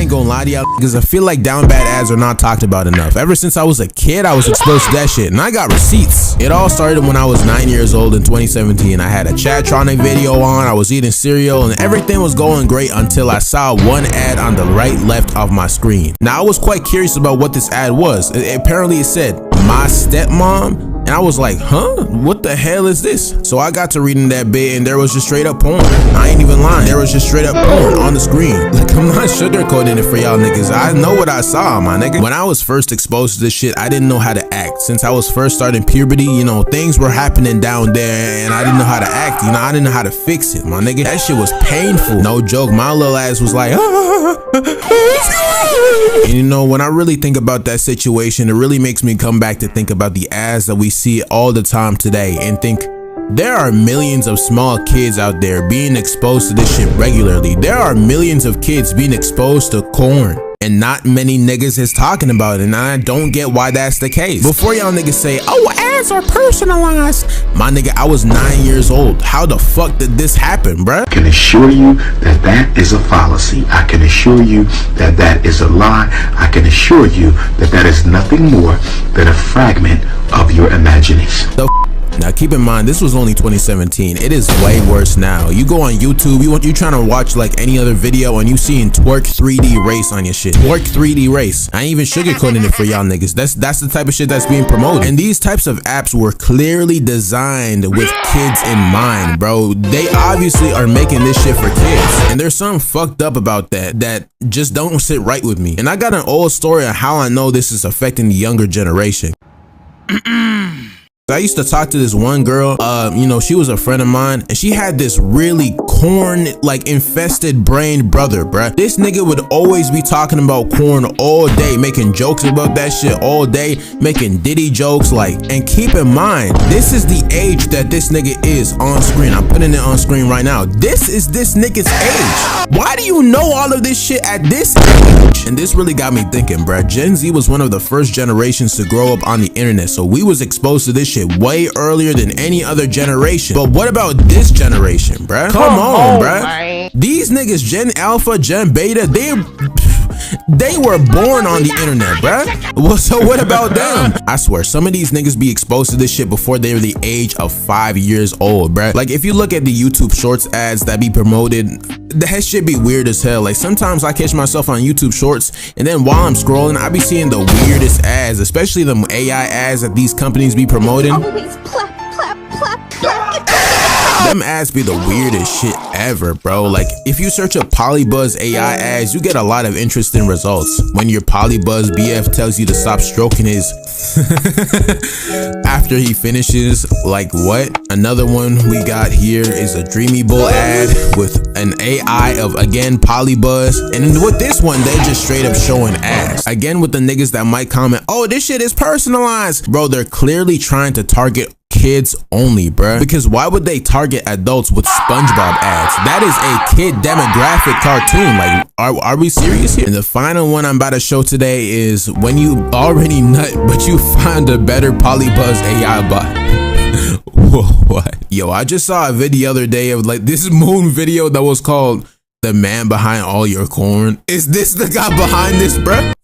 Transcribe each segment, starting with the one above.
ain't gonna lie to y'all because I feel like down bad ads are not talked about enough. Ever since I was a kid, I was exposed to that shit, and I got receipts. It all started when I was 9 years old in 2017. I had a Chatronic video on, I was eating cereal, and everything was going great until I saw one ad on the right left of my screen. Now, I was quite curious about what this ad was. Apparently, it said, "My stepmom," and I was like, huh? What the hell is this? So I got to reading that bit, and there was just straight up porn. I ain't even lying. There was just straight up porn on the screen. Like, I'm not sugarcoating it for y'all niggas. I know what I saw, my nigga. When I was first exposed to this shit, I didn't know how to act. Since I was first starting puberty, you know, things were happening down there, and I didn't know how to act. You know, I didn't know how to fix it, my nigga. That shit was painful. No joke. My little ass was like, and you know, when I really think about that situation, it really makes me come back to think about the ads that we see all the time today and think, there are millions of small kids out there being exposed to this shit regularly. There are millions of kids being exposed to corn, and not many niggas is talking about it, and I don't get why that's the case. Before y'all niggas say, oh, ads are personalized, my nigga, I was 9 years old. How the fuck did this happen, bruh? I can assure you that that is a fallacy. I can assure you that that is a lie. I can assure you that that is nothing more than a fragment of your imagination. Now keep in mind, this was only 2017. It is way worse now. You go on YouTube, you trying to watch like any other video, and you seeing twerk 3D race on your shit. Twerk 3D race. I ain't even sugarcoating it for y'all niggas. That's the type of shit that's being promoted. And these types of apps were clearly designed with kids in mind, bro. They obviously are making this shit for kids. And there's something fucked up about that just don't sit right with me. And I got an old story on how I know this is affecting the younger generation. I used to talk to this one girl, you know, she was a friend of mine, and she had this really corn, like, infested brain brother, bruh. This nigga would always be talking about corn all day, making jokes about that shit all day, making Diddy jokes, like, and keep in mind, this is the age that this nigga is on screen. I'm putting it on screen right now. This is this nigga's age. Why do you know all of this shit at this age? And this really got me thinking, bruh. Gen Z was one of the first generations to grow up on the internet, so we was exposed to this shit way earlier than any other generation. But what about this generation, bruh? Come on, bruh. Man. These niggas, Gen Alpha, Gen Beta, they were born on the internet, bruh. Well, so what about them? I swear, some of these niggas be exposed to this shit before they were the age of 5 years old, bruh. Like, if you look at the YouTube Shorts ads that be promoted, that shit be weird as hell. Like, sometimes I catch myself on YouTube Shorts, and then while I'm scrolling, I be seeing the weirdest ads, especially the AI ads that these companies be promoting. Always plap, plap, plap, plap. Them ads be the weirdest shit ever, bro. Like, if you search up Polybuzz AI ads, you get a lot of interesting results. When your Polybuzz BF tells you to stop stroking his after he finishes, like what? Another one we got here is a Dreamy Bull ad with an AI of, again, Polybuzz. And with this one, they're just straight up showing ass. Again, with the niggas that might comment, oh, this shit is personalized. Bro, they're clearly trying to target kids only, bruh. Because why would they target adults with SpongeBob ads? That is a kid demographic cartoon. Like, are we serious here? And the final one I'm about to show today is when you already nut, but you find a better Polybuzz AI bot. Whoa, what? Yo, I just saw a video the other day of like this moon video that was called "The Man Behind All Your Corn." Is this the guy behind this, bruh?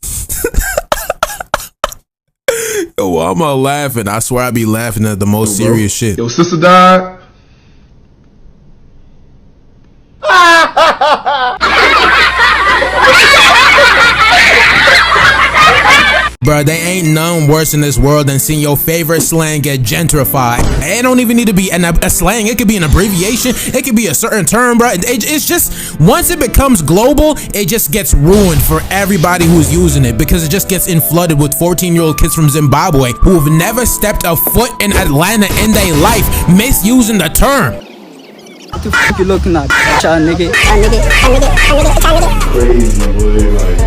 Yo, I'm laughing. I swear I be laughing at the most serious shit. Yo, sister died. Bruh, they ain't none worse in this world than seeing your favorite slang get gentrified. It don't even need to be a slang. It could be an abbreviation. It could be a certain term, bruh. It's just, once it becomes global, it just gets ruined for everybody who's using it, because it just gets inflooded with 14-year-old kids from Zimbabwe who have never stepped a foot in Atlanta in their life, misusing the term. What the fuck you looking at, y'all nigga? Crazy, boy. Like,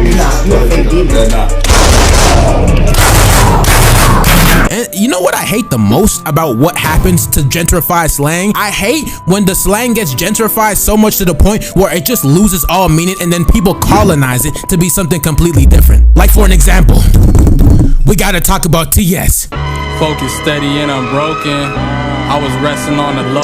And you know what I hate the most about what happens to gentrified slang? I hate when the slang gets gentrified so much to the point where it just loses all meaning, and then people colonize it to be something completely different. Like, for an example, we gotta talk about TS. Focus steady and unbroken. I was resting on the low.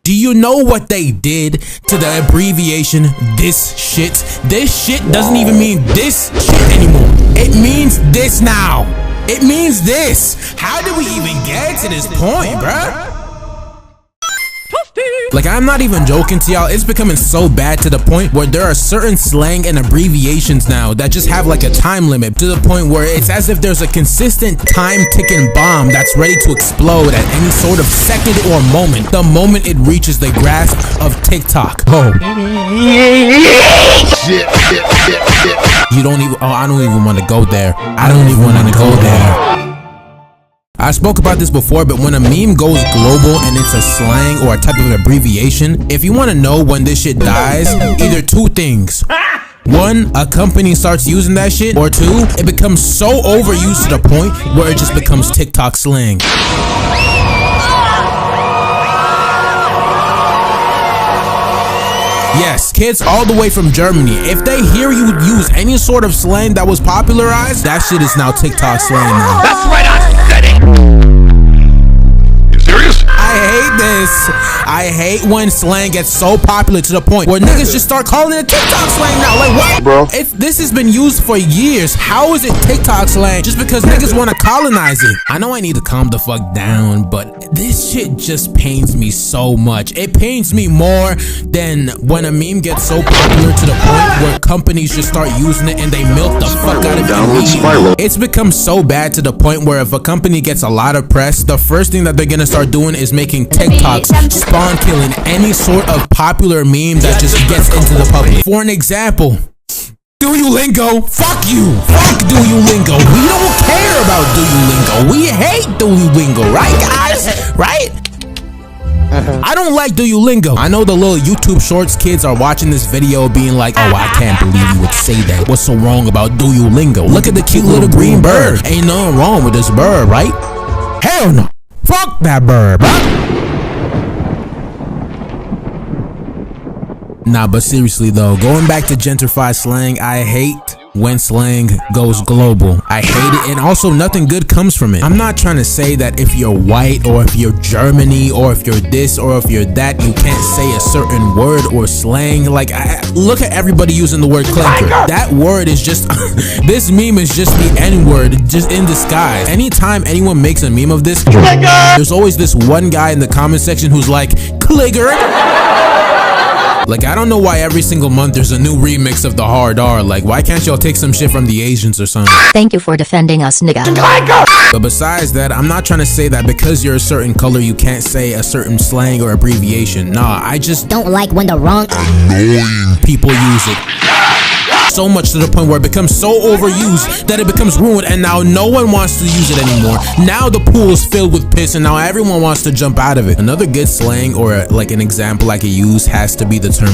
Do you know what they did to the abbreviation this shit? This shit doesn't even mean this shit anymore. It means this now. It means this. How did we even get to this point, bruh? Like, I'm not even joking to y'all. It's becoming so bad to the point where there are certain slang and abbreviations now that just have like a time limit, to the point where it's as if there's a consistent time ticking bomb that's ready to explode at any sort of second or moment, the moment it reaches the grasp of TikTok. Oh. You don't even, I don't even want to go there. I don't even want to go there. I spoke about this before, but when a meme goes global and it's a slang or a type of abbreviation, if you want to know when this shit dies, either two things. One, a company starts using that shit, or two, it becomes so overused to the point where it just becomes TikTok slang. Yes, kids all the way from Germany, if they hear you use any sort of slang that was popularized, that shit is now TikTok slang now. That's right, I said it! You serious? I hate this. I hate when slang gets so popular to the point where niggas just start calling it TikTok slang now. Like, what? Bro. This has been used for years. How is it TikTok slang just because niggas want to colonize it? I know I need to calm the fuck down, but this shit just pains me so much. It pains me more than when a meme gets so popular to the point where companies just start using it and they milk the fuck out of it. It's become so bad to the point where if a company gets a lot of press, the first thing that they're gonna start doing is making TikToks, spawn killing any sort of popular meme that just gets into the public. For an example, Duolingo, fuck you, fuck Duolingo. We don't care about Duolingo. We hate Duolingo, right guys? Right? I don't like Duolingo. I know the little YouTube Shorts kids are watching this video being like, oh, I can't believe you would say that. What's so wrong about Duolingo? Look at the cute little green bird. Ain't nothing wrong with this bird, right? Hell no. Fuck that bird, bro. Nah, but seriously though, going back to gentrified slang, I hate when slang goes global. I hate it, and also nothing good comes from it. I'm not trying to say that if you're white or if you're Germany or if you're this or if you're that, you can't say a certain word or slang. Like, look at everybody using the word clinker. That word is just, this meme is just the N-word, just in disguise. Anytime anyone makes a meme of this, there's always this one guy in the comment section who's like, Cligger. Like, I don't know why every single month there's a new remix of the hard R. Like, why can't y'all take some shit from the Asians or something? Thank you for defending us, nigga. But besides that, I'm not trying to say that because you're a certain color, you can't say a certain slang or abbreviation. Nah, I just Don't like when the wrong people use it so much to the point where it becomes so overused that it becomes ruined, and now no one wants to use it anymore. Now the pool is filled with piss and now everyone wants to jump out of it. Another good slang or like an example I could use has to be the term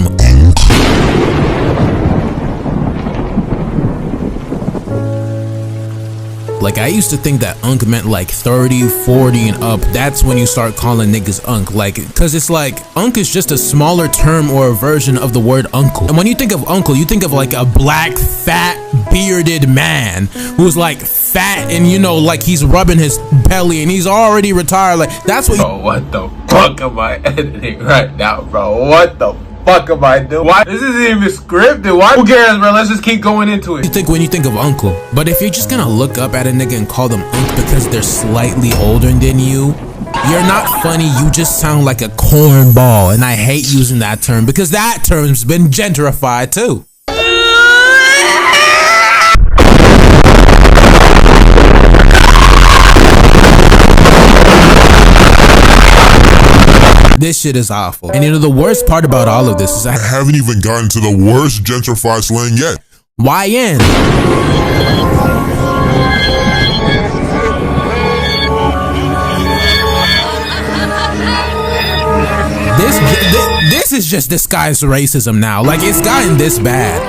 Like, I used to think that unk meant like 30, 40 and up. That's when you start calling niggas unk. Like, cause it's like, unk is just a smaller term or a version of the word uncle. And when you think of uncle, you think of like a black, fat, bearded man who's like fat and, you know, like he's rubbing his belly and he's already retired. Like, that's what Bro, what the fuck am I editing right now, bro? What the fuck am I doing? Why? This isn't even scripted. Why? Who cares, bro? Let's just keep going into it. you think when you think of uncle. But if you're just gonna look up at a nigga and call them unk because they're slightly older than you, you're not funny. You just sound like a cornball. And I hate using that term because that term's been gentrified too. This shit is awful. And you know the worst part about all of this is I haven't even gotten to the worst gentrified slang yet. YN. This is just disguised racism now. Like, it's gotten this bad.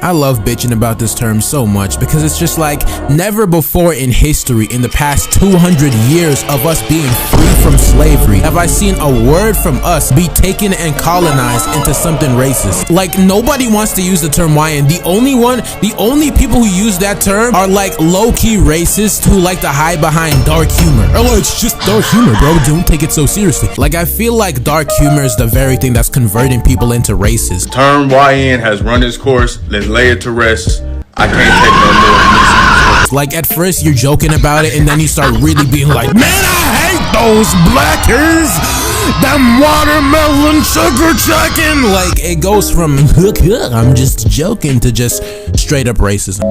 I love bitching about this term so much because it's just like never before in history, in the past 200 years of us being free from slavery, have I seen a word from us be taken and colonized into something racist. Like nobody wants to use the term YN. The only people who use that term are like low-key racists who like to hide behind dark humor. Oh, it's just dark humor, bro. Don't take it so seriously. Like I feel like dark humor is the very thing that's converting people into racists. Term YN has run its course. Let's lay it to rest. I can't take no more. Like at first you're joking about it and then you start really being like, man, I hate those blackers. Them watermelon sugar chucking. Like it goes from I'm just joking to just straight up racism.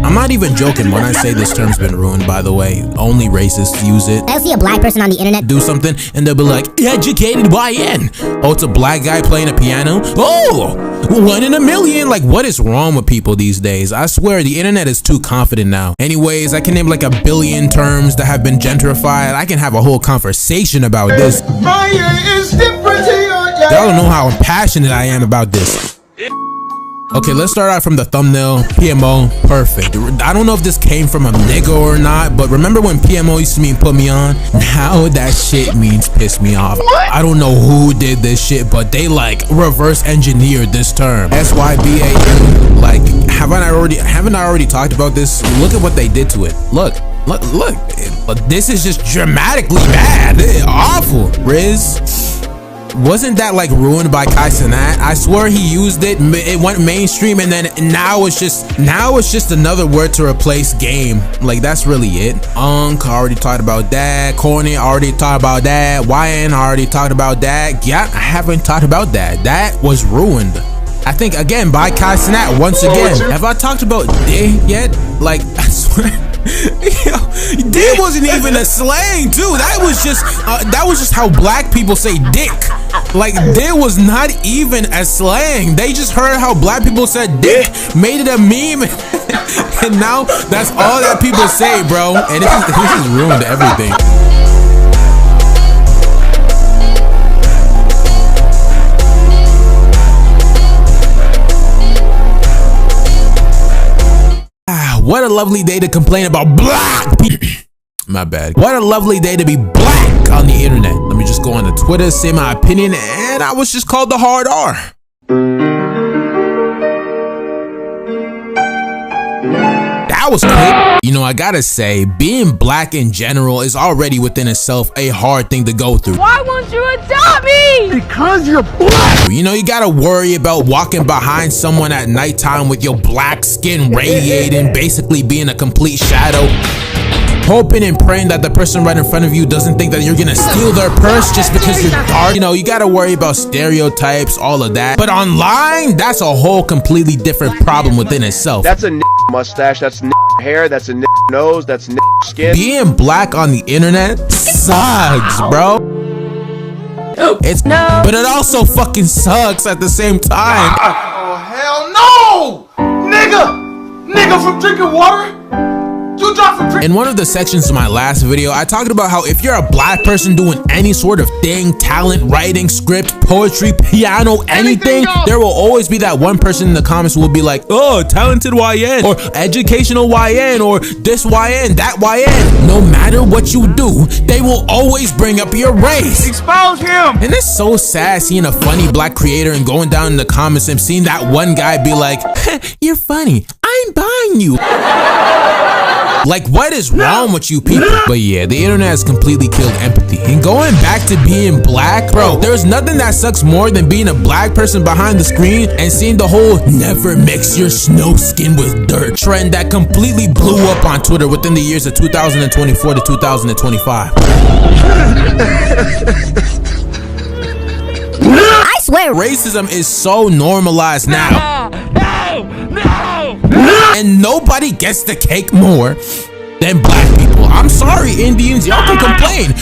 I'm not even joking when I say this term's been ruined, by the way. Only racists use it. I see a black person on the internet do something and they'll be like, educated YN. Oh, it's a black guy playing a piano? Oh, 1 in a million. Like what is wrong with people these days? I swear the internet is too confident now. Anyways, I can name like 1 billion terms that have been gentrified. I can have a whole conversation about this. Y'all don't know how passionate I am about this. Okay, let's start out from the thumbnail. PMO, perfect. I don't know if this came from a nigga or not, but remember when PMO used to mean put me on? Now that shit means piss me off. What? I don't know who did this shit, but they like reverse engineered this term. SYBAN. Like, haven't I already talked about this? Look at what they did to it. Look. This is just dramatically bad. Awful. Riz. Wasn't that like ruined by Kai Cenat? I swear he used it. It went mainstream, and then now it's just another word to replace game. Like that's really it. Already talked about that. Corny already talked about that. YN already talked about that. Yeah, I haven't talked about that. That was ruined. I think again by Kai Cenat once again. Have I talked about D yet? Like I swear. Yo, D wasn't even a slang too. That was just how black people say dick. Like D was not even a slang. They just heard how black people said dick, made it a meme, and now that's all that people say, bro. And this has ruined everything. What a lovely day to complain about black people. My bad. What a lovely day to be black on the internet. Let me just go on to Twitter, say my opinion, and I was just called the hard R. That was quick. You know, I gotta say, being black in general is already within itself a hard thing to go through. Why won't you adopt me? Because you're black. You know, you gotta worry about walking behind someone at nighttime with your black skin radiating, basically being a complete shadow. Hoping and praying that the person right in front of you doesn't think that you're gonna steal their purse just because you're dark. You know, you gotta worry about stereotypes, all of that. But online, that's a whole completely different problem within itself. That's a mustache, that's hair, that's a nose, that's skin. Being black on the internet sucks, bro. But it also fucking sucks at the same time. Oh, hell no! Nigga from drinking water? You dropped from drinking. In one of the sections of my last video, I talked about how if you're a black person doing any sort of thing, talent, writing, script, poetry, piano, anything, there will always be that one person in the comments who will be like, oh, talented YN, or educational YN, or this YN, that YN. No matter what you do, they will always bring up your race. Expose him! And it's so sad seeing a funny black creator and going down in the comments and seeing that one guy be like, you're funny, I'm buying you. Like, what is wrong with you people? But yeah, the internet has completely killed empathy. And going back to being black, bro, there's nothing that sucks more than being a black person behind the screen and seeing the whole never mix your snow skin with dirt trend that completely blew up on Twitter within the years of 2024 to 2025. I swear Racism is so normalized now. And nobody gets the cake more than black people. I'm sorry, Indians, y'all can complain,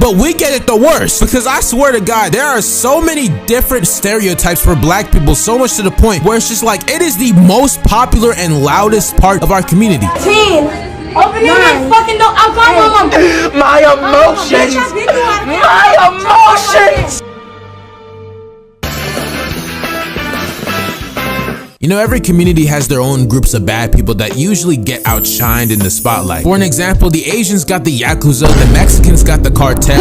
but we get it the worst, because I swear to God, there are so many different stereotypes for black people, so much to the point where it's just like, it is the most popular and loudest part of our community. Open your fucking door. I'll call mom. My emotions. My emotions. You know, every community has their own groups of bad people that usually get outshined in the spotlight. For an example, the Asians got the Yakuza, the Mexicans got the cartel,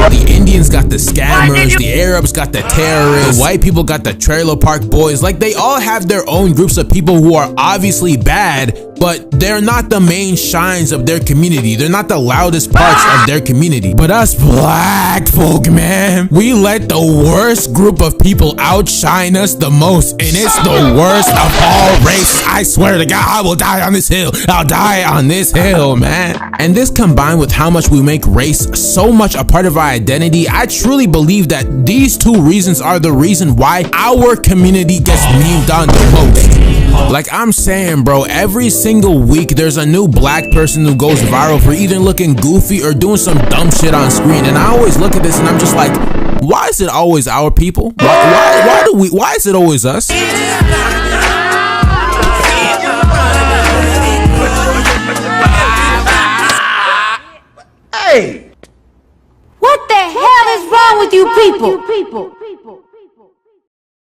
the Indians got the scammers, the Arabs got the terrorists, the white people got the trailer park boys. Like, they all have their own groups of people who are obviously bad, but they're not the main shines of their community. They're not the loudest parts of their community. But us black folk, man, we let the worst group of people outshine us the most, and it's the worst of all races. I swear to God, I will die on this hill. I'll die on this hill, man. And this combined with how much we make race so much a part of our identity, I truly believe that these two reasons are the reason why our community gets memed on the most. Like I'm saying, bro, every single week there's a new black person who goes viral for either looking goofy or doing some dumb shit on screen. And I always look at this and I'm just like, why is it always our people? Why is it always us? Hey! What the hell is wrong with you people?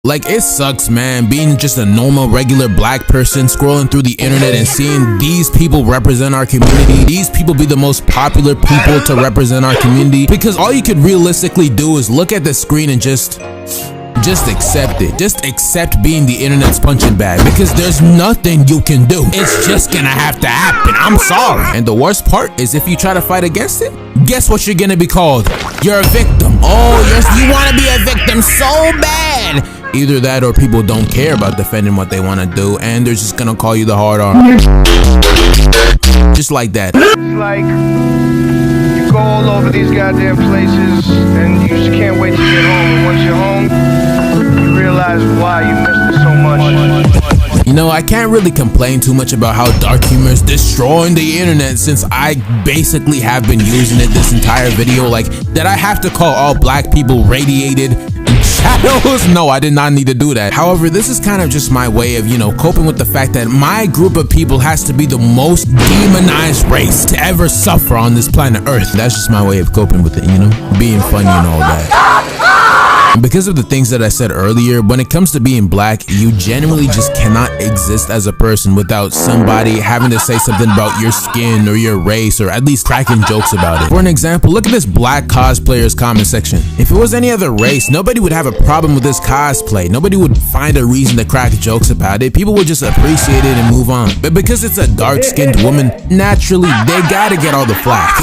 Like, it sucks, man, being just a normal, regular black person scrolling through the internet and seeing these people represent our community. These people be the most popular people to represent our community, because all you could realistically do is look at the screen and just accept it. Just accept being the internet's punching bag, because there's nothing you can do. It's just gonna have to happen. I'm sorry. And the worst part is, if you try to fight against it, guess what you're gonna be called? You're a victim. Oh, you wanna be a victim so bad. Either that or people don't care about defending what they want to do, and they're just gonna call you the hard R. Just like that. Like, you go all over these goddamn places, and you just can't wait to get home. And once you're home, you realize why you missed it so much. You know, I can't really complain too much about how dark humor is destroying the internet, since I basically have been using it this entire video. Like, that I have to call all black people radiated shadows? No, I did not need to do that. However, this is kind of just my way of, you know, coping with the fact that my group of people has to be the most demonized race to ever suffer on this planet Earth. That's just my way of coping with it, you know, being funny and all that. And because of the things that I said earlier, when it comes to being black, you genuinely just cannot exist as a person without somebody having to say something about your skin or your race, or at least cracking jokes about it. For an example, look at this black cosplayer's comment section. If it was any other race, nobody would have a problem with this cosplay. Nobody would find a reason to crack jokes about it. People would just appreciate it and move on. But because it's a dark-skinned woman, naturally, they gotta get all the flack.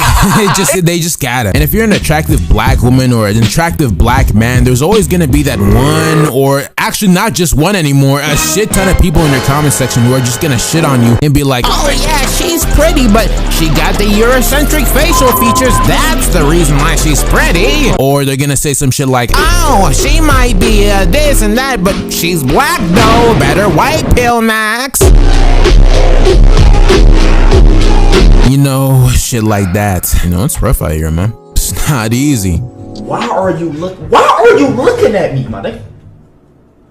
They just gotta. And if you're an attractive black woman or an attractive black man, there's always gonna be that one, or actually not just one anymore, a shit ton of people in your comment section who are just gonna shit on you and be like, oh yeah, she's pretty, but she got the Eurocentric facial features. That's the reason why she's pretty. Or they're gonna say some shit like, oh, she might be this and that, but she's black though. Better white pill, Max. You know, shit like that. You know, it's rough out here, man. It's not easy. Why are you looking at me, my nigga?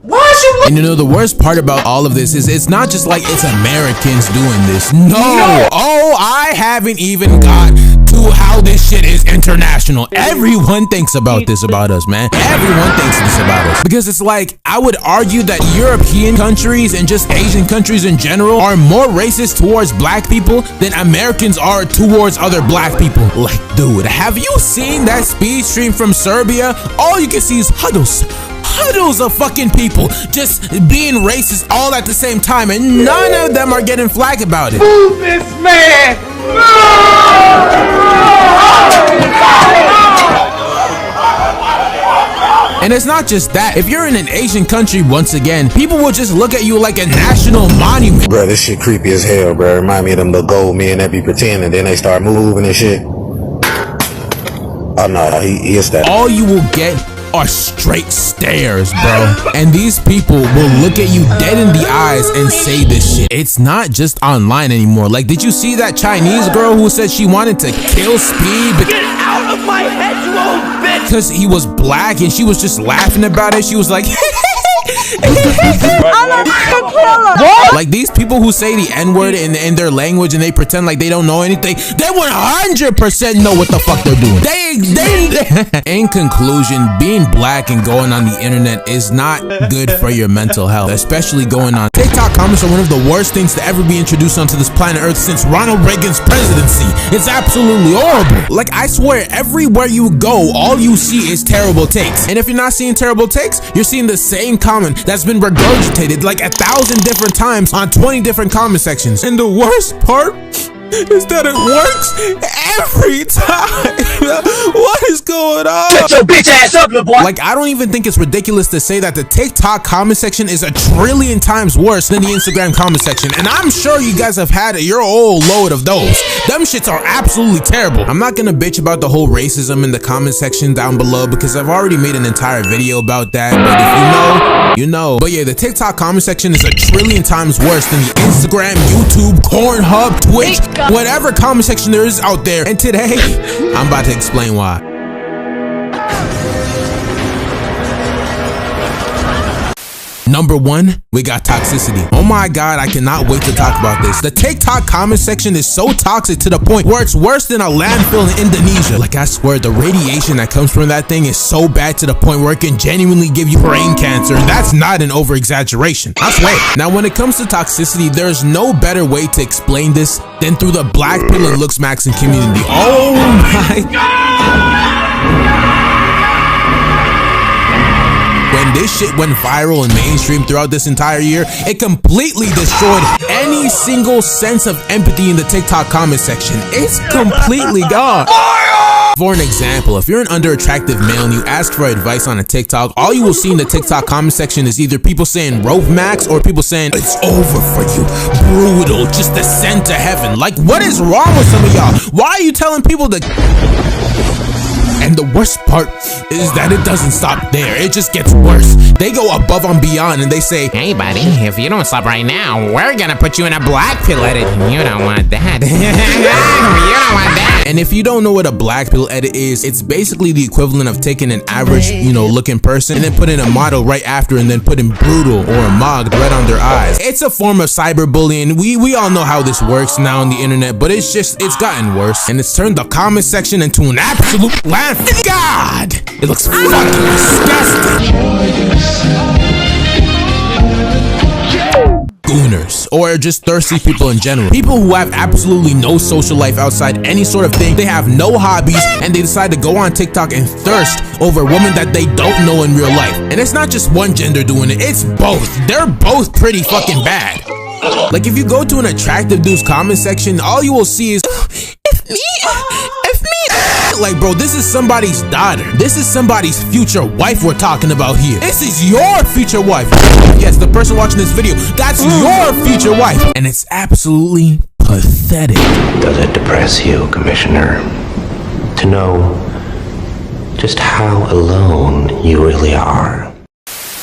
Why is you looking? And you know, the worst part about all of this is it's not just like it's Americans doing this. No. Oh, I haven't even got to how this shit is international. Everyone thinks about this about us, man. Everyone thinks this about us. Because it's like, I would argue that European countries and just Asian countries in general are more racist towards black people than Americans are towards other black people. Like, dude, have you seen that speed stream from Serbia? All you can see is huddles of fucking people just being racist all at the same time, and none of them are getting flack about it. Move this man! And it's not just that. If you're in an Asian country, once again, people will just look at you like a national monument. Bro, this shit creepy as hell, bro. Remind me of them little gold men that be pretending, then they start moving and shit. Oh no, he is that. All you will get are straight stares, bro. And these people will look at you dead in the eyes and say this shit. It's not just online anymore. Like, did you see that Chinese girl who said she wanted to kill Speed? Get out of my head, you old bitch! Because he was black, and she was just laughing about it. She was like, Like these people who say the N-word in their language and they pretend like they don't know anything, they 100% know what the fuck they're doing. In conclusion, being black and going on the internet is not good for your mental health, especially going on TikTok. Comments are one of the worst things to ever be introduced onto this planet Earth since Ronald Reagan's presidency. It's absolutely horrible. Like, I swear, everywhere you go, all you see is terrible takes. And if you're not seeing terrible takes, you're seeing the same comment that's been regurgitated like 1,000 different times on 20 different comment sections. And the worst part is that it works every time. What is going on? Shut your bitch ass up, little boy. Like, I don't even think it's ridiculous to say that the TikTok comment section is 1 trillion times worse than the Instagram comment section. And I'm sure you guys have had your whole load of those. Them shits are absolutely terrible. I'm not gonna bitch about the whole racism in the comment section down below because I've already made an entire video about that. But if you know, you know. But yeah, the TikTok comment section is 1 trillion times worse than the Instagram, YouTube, Pornhub, Twitch, whatever comment section there is out there. And today, I'm about to explain why. Number 1, we got toxicity. Oh my god, I cannot wait to talk about this. The TikTok comment section is so toxic to the point where it's worse than a landfill in Indonesia. Like, I swear, the radiation that comes from that thing is so bad to the point where it can genuinely give you brain cancer, and that's not an over-exaggeration. I swear. Now, when it comes to toxicity, there's no better way to explain this than through the black pill and looks maxing community. Oh my god. When this shit went viral and mainstream throughout this entire year, it completely destroyed any single sense of empathy in the TikTok comment section. It's completely gone. For an example, if you're an under-attractive male and you ask for advice on a TikTok, all you will see in the TikTok comment section is either people saying rope max or people saying it's over for you, brutal, just ascend to heaven. Like, what is wrong with some of y'all? Why are you telling people to... And the worst part is that it doesn't stop there. It just gets worse. They go above and beyond and they say, hey buddy, if you don't stop right now, we're gonna put you in a black pill edit. You don't want that. You don't want that. And if you don't know what a black pill edit is, it's basically the equivalent of taking an average, looking person and then putting a model right after and then putting brutal or a mogged right on their eyes. It's a form of cyberbullying. We all know how this works now on the internet, but it's gotten worse. And it's turned the comment section into an absolute laugh. God, it looks fucking disgusting. Gooners, or just thirsty people in general. People who have absolutely no social life outside any sort of thing. They have no hobbies and they decide to go on TikTok and thirst over women that they don't know in real life. And it's not just one gender doing it, it's both. They're both pretty fucking bad. Like, if you go to an attractive dude's comment section, all you will see is, if me. Like, bro, this is somebody's daughter. This is somebody's future wife we're talking about here. This is your future wife. Yes, the person watching this video, that's your future wife. And it's absolutely pathetic. Does it depress you, Commissioner, to know just how alone you really are?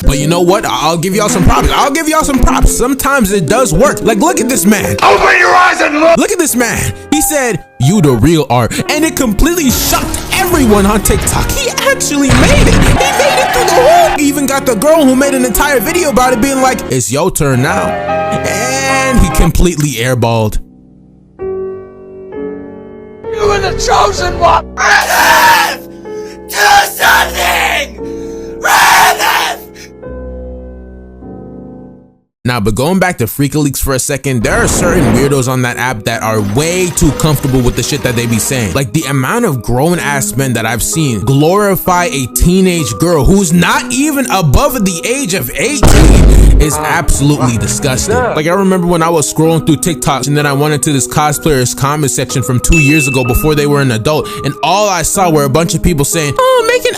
But you know what? I'll give y'all some props. Sometimes it does work. Like, look at this man. Open your eyes and look. Look at this man. He said, you the real art. And it completely shocked everyone on TikTok. He actually made it. He made it through the whole. He even got the girl who made an entire video about it being like, it's your turn now. And he completely airballed. You were the chosen one. Reddit! Do something! Reddit! Now, but going back to FreakleLeaks for a second, there are certain weirdos on that app that are way too comfortable with the shit that they be saying. Like, the amount of grown-ass men that I've seen glorify a teenage girl who's not even above the age of 18 is absolutely disgusting. Like, I remember when I was scrolling through TikTok and then I went into this cosplayer's comment section from 2 years ago before they were an adult, and all I saw were a bunch of people saying, oh, make an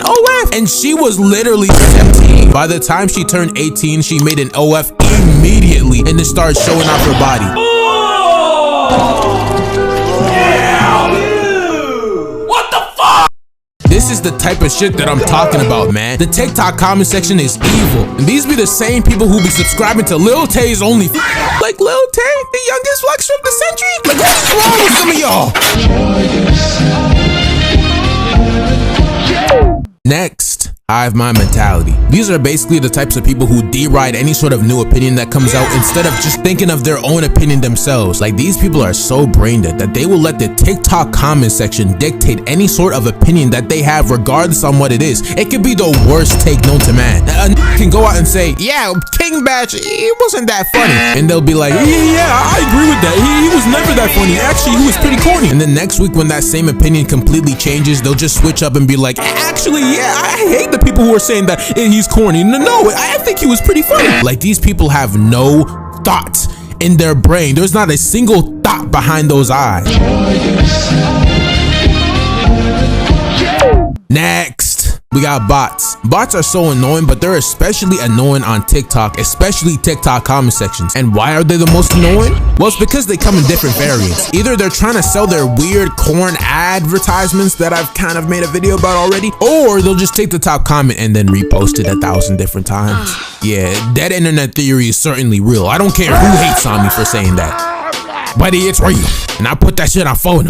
OF, and she was literally 17. By the time she turned 18, she made an OF immediately and then started showing off her body. What the fuck? This is the type of shit that I'm talking about, man. The TikTok comment section is evil. And these be the same people who be subscribing to Lil Tay's only. Like, Lil Tay, the youngest flex from the century? Like, what is wrong with some of y'all? Next, hive mind mentality. These are basically the types of people who deride any sort of new opinion that comes out instead of just thinking of their own opinion themselves. Like, these people are so brain dead that they will let the TikTok comment section dictate any sort of opinion that they have, regardless on what it is. It could be the worst take known to man. A can go out and say, yeah, King Batch, he wasn't that funny. And they'll be like, yeah, I agree with that. He was never that funny. Actually, he was pretty corny. And then next week, when that same opinion completely changes, they'll just switch up and be like, actually, yeah, I hate the people who are saying that he's corny. No, I think he was pretty funny. Like, these people have no thoughts in their brain. There's not a single thought behind those eyes. Next, we got bots. Bots are so annoying, but they're especially annoying on TikTok, especially TikTok comment sections. And why are they the most annoying? Well, it's because they come in different variants. Either they're trying to sell their weird corn advertisements that I've kind of made a video about already, or they'll just take the top comment and then repost it 1,000 different times. Yeah, that internet theory is certainly real. I don't care who hates on me for saying that. Buddy, it's real. And I put that shit on phone.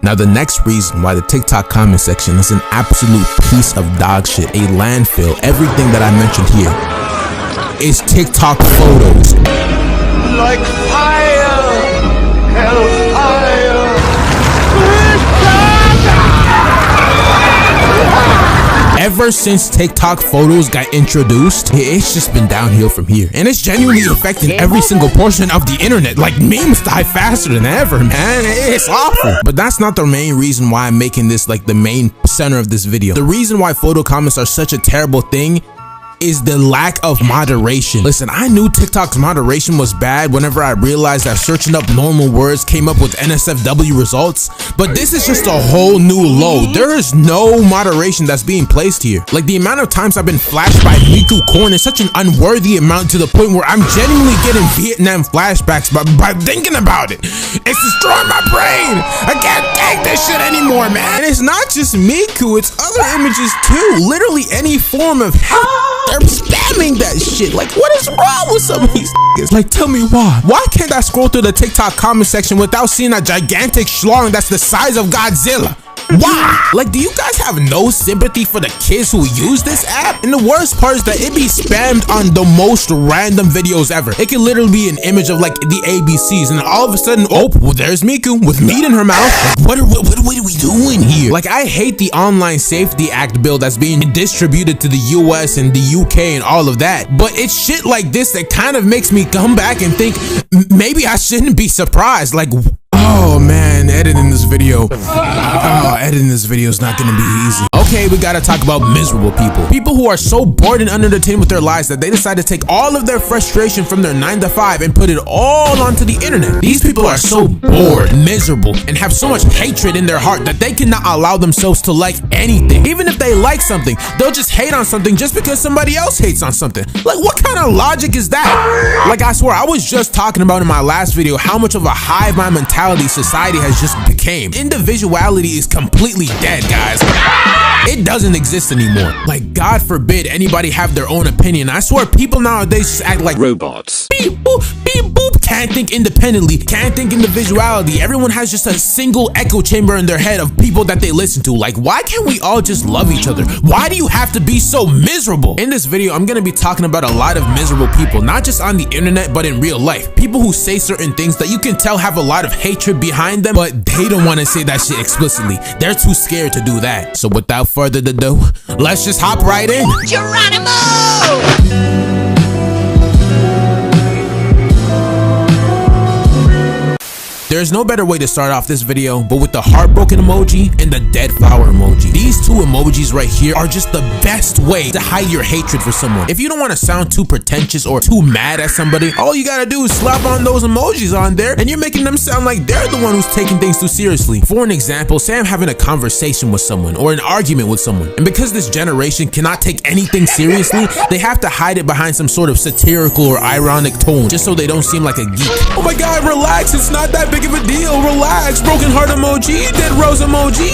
Now, the next reason why the TikTok comment section is an absolute piece of dog shit, a landfill, everything that I mentioned here, is TikTok photos. Like fire, hellfire. Ever since TikTok photos got introduced, it's just been downhill from here. And it's genuinely affecting every single portion of the internet. Like, memes die faster than ever, man. It's awful. But that's not the main reason why I'm making this like the main center of this video. The reason why photo comments are such a terrible thing is the lack of moderation. Listen, I knew TikTok's moderation was bad whenever I realized that searching up normal words came up with NSFW results, but this is just a whole new low. There is no moderation that's being placed here. Like, the amount of times I've been flashed by Miku Corn is such an unworthy amount, to the point where I'm genuinely getting Vietnam flashbacks by thinking about it. It's destroying my brain. I can't take this shit anymore, man. And it's not just Miku, it's other images too. Literally any form of they're spamming that shit. Like, what is wrong with some of these niggas? Like, tell me why. Why can't I scroll through the TikTok comment section without seeing a gigantic schlong that's the size of Godzilla? Why? Like, do you guys have no sympathy for the kids who use this app? And the worst part is that it be spammed on the most random videos ever. It can literally be an image of like the ABCs, and all of a sudden, oh, well, there's Miku with meat in her mouth. Like, what are we doing here? Like, I hate the Online Safety Act bill that's being distributed to the US and the UK and all of that. But it's shit like this that kind of makes me come back and think maybe I shouldn't be surprised. Like, oh man, editing this video. Editing this video is not gonna be easy. Okay, we gotta talk about miserable people. People who are so bored and unentertained with their lives that they decide to take all of their frustration from their 9 to 5 and put it all onto the internet. These people are so bored, miserable, and have so much hatred in their heart that they cannot allow themselves to like anything. Even if they like something, they'll just hate on something just because somebody else hates on something. Like, what kind of logic is that? Like, I swear, I was just talking about in my last video how much of a hive mind mentality society has just became. Individuality is completely dead, guys. It doesn't exist anymore. Like, God forbid anybody have their own opinion. I swear, people nowadays just act like robots. Beep boop, beep boop. Can't think independently, can't think individuality. Everyone has just a single echo chamber in their head of people that they listen to. Like, why can't we all just love each other? Why do you have to be so miserable? In this video, I'm gonna be talking about a lot of miserable people, not just on the internet, but in real life. People who say certain things that you can tell have a lot of hatred behind them, but they don't want to say that shit explicitly. They're too scared to do that. So without further ado, let's just hop right in. Geronimo! There's no better way to start off this video but with the heartbroken emoji and the dead flower emoji. These two emojis right here are just the best way to hide your hatred for someone. If you don't want to sound too pretentious or too mad at somebody, all you gotta do is slap on those emojis on there and you're making them sound like they're the one who's taking things too seriously. For an example, say I'm having a conversation with someone or an argument with someone, and because this generation cannot take anything seriously, they have to hide it behind some sort of satirical or ironic tone just so they don't seem like a geek. Oh my god, relax, it's not that big of a deal, relax. Broken heart emoji, dead rose emoji.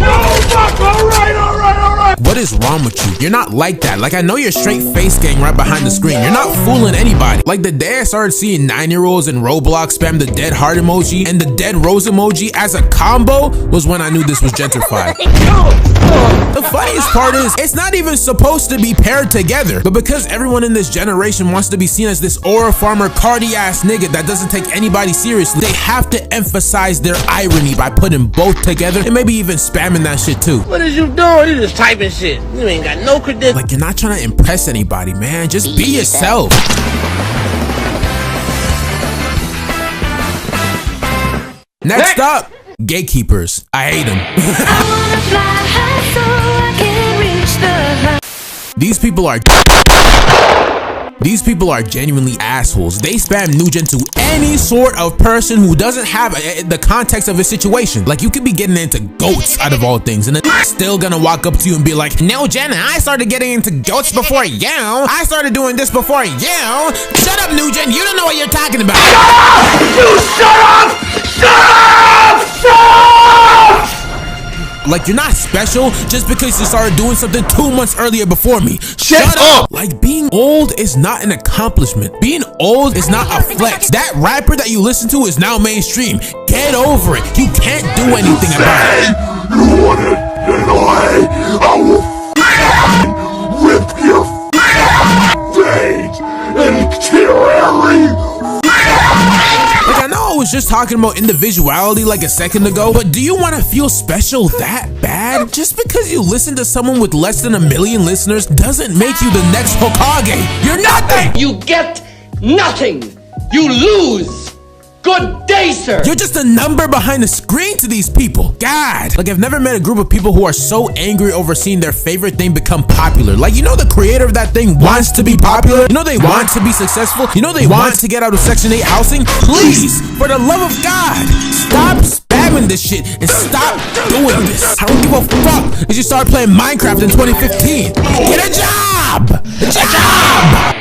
No, fuck, alright. What what is wrong with you? You're not like that. Like, I know you're straight face gang right behind the screen. You're not fooling anybody. Like, the day I started seeing 9-year-olds in Roblox spam the dead heart emoji and the dead rose emoji as a combo was when I knew this was gentrified. The funniest part is, it's not even supposed to be paired together, but because everyone in this generation wants to be seen as this aura farmer cardi ass nigga that doesn't take anybody seriously, they have to emphasize their irony by putting both together and maybe even spamming that shit too. What is you doing? You just typing shit. You ain't got no credentials. Like, you're not trying to impress anybody, man. Just be yourself. Next up, gatekeepers. I hate them. These people are genuinely assholes. They spam Nugent to any sort of person who doesn't have the context of a situation. Like, you could be getting into goats out of all things, and then still gonna walk up to you and be like, no, Jenna, I started getting into goats before you. I started doing this before you. Shut up, Nugent. You don't know what you're talking about. Shut up! Shut up! Shut up! Like, you're not special just because you started doing something 2 months earlier before me. Shut up! Like, being old is not an accomplishment. Being old is not a flex. That rapper that you listen to is now mainstream. Get over it. You can't do anything about it. You want it, then I will rip your veins and Like, I know I was just talking about individuality like a second ago, but do you want to feel special that bad? Just because you listen to someone with less than 1 million listeners doesn't make you the next Hokage. You're nothing! You get nothing! You lose! Good day, sir! You're just a number behind the screen to these people. God. Like, I've never met a group of people who are so angry over seeing their favorite thing become popular. Like, you know the creator of that thing wants to be popular? You know they want to be successful? You know they want to get out of Section 8 housing? Please, for the love of God, stop spamming this shit and stop doing this. I don't give a fuck if you start playing Minecraft in 2015. Get a job! Get a job!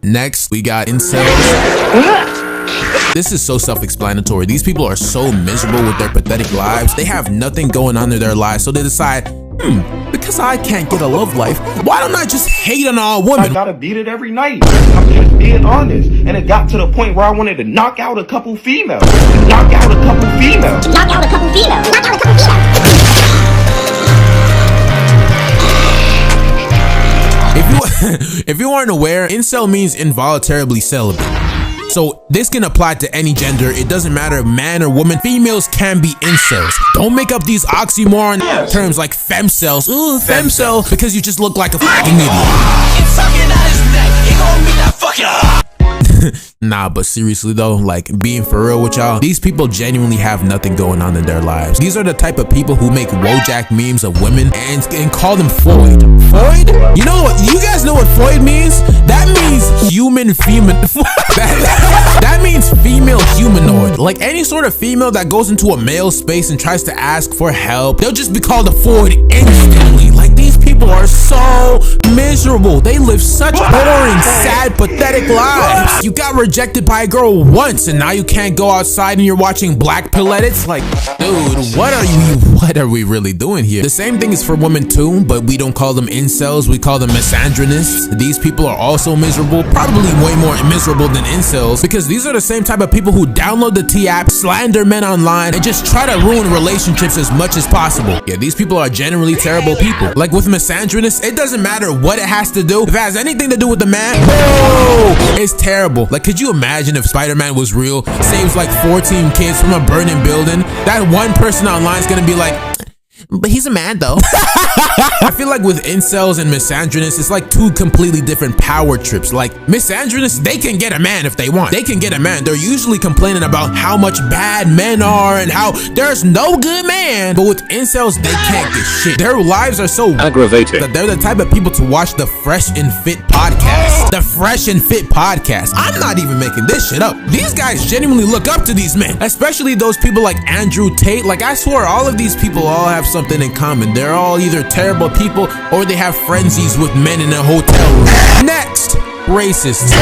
Next, we got incels. This is so self-explanatory. These people are so miserable with their pathetic lives. They have nothing going on in their lives, so they decide, because I can't get a love life, why don't I just hate on all women? I gotta beat it every night. I'm just being honest. And it got to the point where I wanted to knock out a couple females. Knock out a couple females. Knock out a couple females. Knock out a couple females. If you aren't aware, incel means involuntarily celibate. So this can apply to any gender. It doesn't matter man or woman. Females can be incels. Don't make up these oxymoron terms like femcells. Ooh, femcell, because you just look like a fucking idiot. Nah, but seriously though, like, being for real with y'all, these people genuinely have nothing going on in their lives. These are the type of people who make Wojak memes of women and call them Floyd. Floyd? You know what? You guys know what Floyd means? That means human female. That means female humanoid. Like, any sort of female that goes into a male space and tries to ask for help, they'll just be called a Floyd instantly. Like, these people are so miserable. They live such boring, sad, pathetic lives. You got rejected by a girl once and now you can't go outside and you're watching black pill edits? Like, dude, what are we really doing here? The same thing is for women too, but we don't call them incels, we call them misandronists. These people are also miserable, probably way more miserable than incels, because these are the same type of people who download the T app, slander men online, and just try to ruin relationships as much as possible. Yeah, these people are generally terrible people. Like with misandronists, it doesn't matter what it has to do. If it has anything to do with the man, it's terrible. Like, could you imagine if Spider-Man was real, saves like 14 kids from a burning building? That one person online is gonna be like, but he's a man though. I feel like with incels and misandronists, it's like two completely different power trips. Like, misandronists, they can get a man if they want. They can get a man. They're usually complaining about how much bad men are and how there's no good man. But with incels, they can't get shit. Their lives are so aggravating that they're the type of people to watch the Fresh and Fit podcast. The Fresh and Fit podcast. I'm not even making this shit up. These guys genuinely look up to these men, especially those people like Andrew Tate. Like, I swear all of these people all have something in common. They're all either terrible people or they have frenzies with men in a hotel room. Next, racists.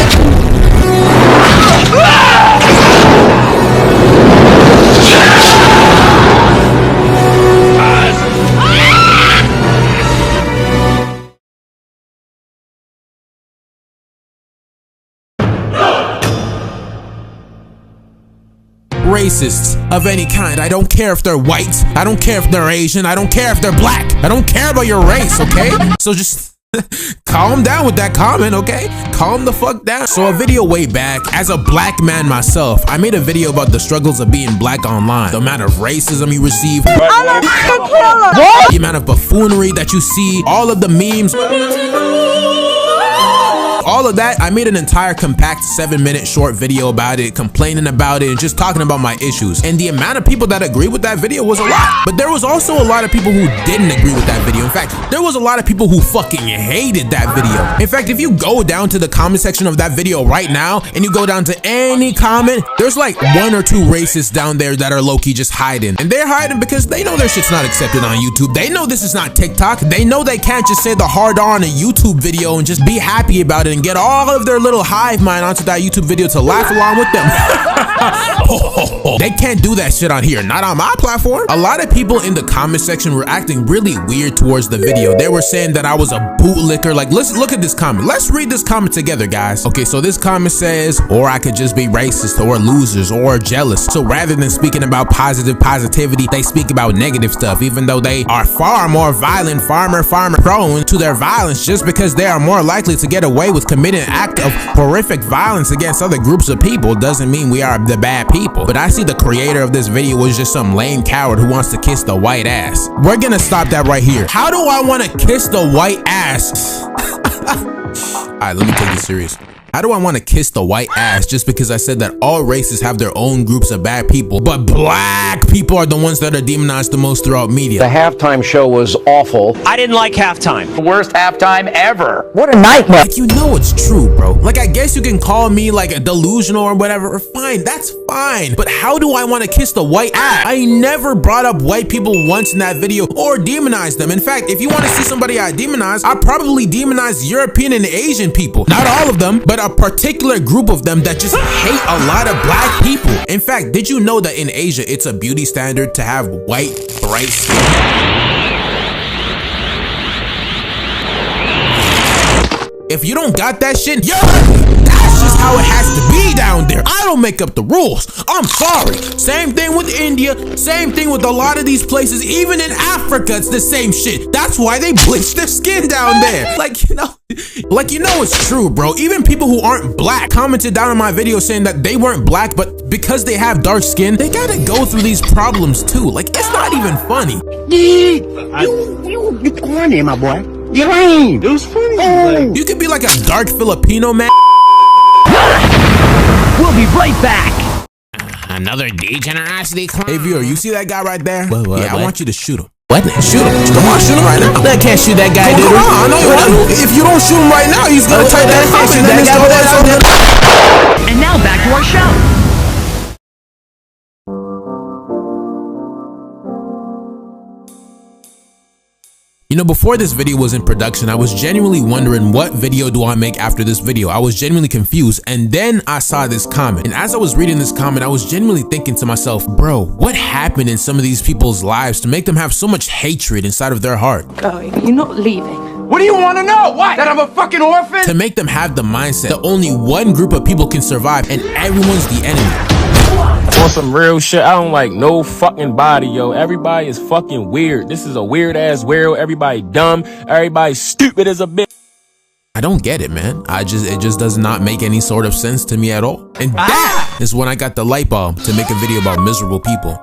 Racists of any kind. I don't care if they're white. I don't care if they're Asian. I don't care if they're black. I don't care about your race, okay? So just calm down with that comment, okay? Calm the fuck down. So a video way back, as a black man myself, I made a video about the struggles of being black online. The amount of racism you receive. I'm a killer. The amount of buffoonery that you see. All of the memes. All of that, I made an entire compact 7-minute short video about it, complaining about it, and just talking about my issues. And the amount of people that agreed with that video was a lot. But there was also a lot of people who didn't agree with that video. In fact, there was a lot of people who fucking hated that video. In fact, if you go down to the comment section of that video right now, and you go down to any comment, there's like 1 or 2 racists down there that are low-key just hiding. And they're hiding because they know their shit's not accepted on YouTube. They know this is not TikTok. They know they can't just say the hard R on a YouTube video and just be happy about it and get all of their little hive mind onto that YouTube video to laugh along with them. They can't do that shit on here, not on my platform. A lot of people in the comment section were acting really weird towards the video. They were saying that I was a bootlicker. Like, let's look at this comment. Let's read this comment together, guys. Okay, so this comment says, or I could just be racist or losers or jealous. So rather than speaking about positivity, they speak about negative stuff, even though they are far more violent, far more prone to their violence, just because they are more likely to get away with committing an act of horrific violence against other groups of people doesn't mean we are the bad people. But I see the creator of this video was just some lame coward who wants to kiss the white ass. We're gonna stop that right here. How do I want to kiss the white ass? Alright, let me take this serious. How do I want to kiss the white ass just because I said that all races have their own groups of bad people, but black people are the ones that are demonized the most throughout media? The halftime show was awful. I didn't like halftime. The worst halftime ever. What a nightmare. Like, you know it's true, bro. Like, I guess you can call me like a delusional or whatever. Fine, that's fine. But how do I want to kiss the white ass? I never brought up white people once in that video or demonized them. In fact, if you want to see somebody I demonize, I probably demonize European and Asian people. Not all of them, but a particular group of them that just hate a lot of black people. In fact, did you know that in Asia, it's a beauty standard to have white, bright skin? If you don't got that shit, you're ugly. That's just how it has to be down there. I don't make up the rules. I'm sorry. Same thing with India. Same thing with a lot of these places. Even in Africa, it's the same shit. That's why they bleach their skin down there. Like, you know it's true, bro. Even people who aren't black commented down on my video saying that they weren't black, but because they have dark skin, they gotta go through these problems too. Like, it's not even funny. You corny, my boy. You lame. It was funny. Oh. You could be like a dark Filipino man. We'll be right back. Another degenerosity claim. Hey, viewer, you see that guy right there? What? I want you to shoot him. What? Shoot him. Come on, shoot him right now. I can't shoot that guy, dude. Come on, I know you want to. If you don't shoot him right now, he's gonna type that comment. And now back to our show. You know, before this video was in production, I was genuinely wondering what video do I make after this video. I was genuinely confused, and then I saw this comment. And as I was reading this comment, I was genuinely thinking to myself, bro, what happened in some of these people's lives to make them have so much hatred inside of their heart? Going. You're not leaving. What do you want to know? What? That I'm a fucking orphan? To make them have the mindset that only one group of people can survive and everyone's the enemy. On some real shit, I don't like no fucking body, yo. Everybody is fucking weird. This is a weird ass world. Everybody dumb. Everybody stupid as a bitch. I don't get it, man. It just does not make any sort of sense to me at all. And that is when I got the light bulb to make a video about miserable people.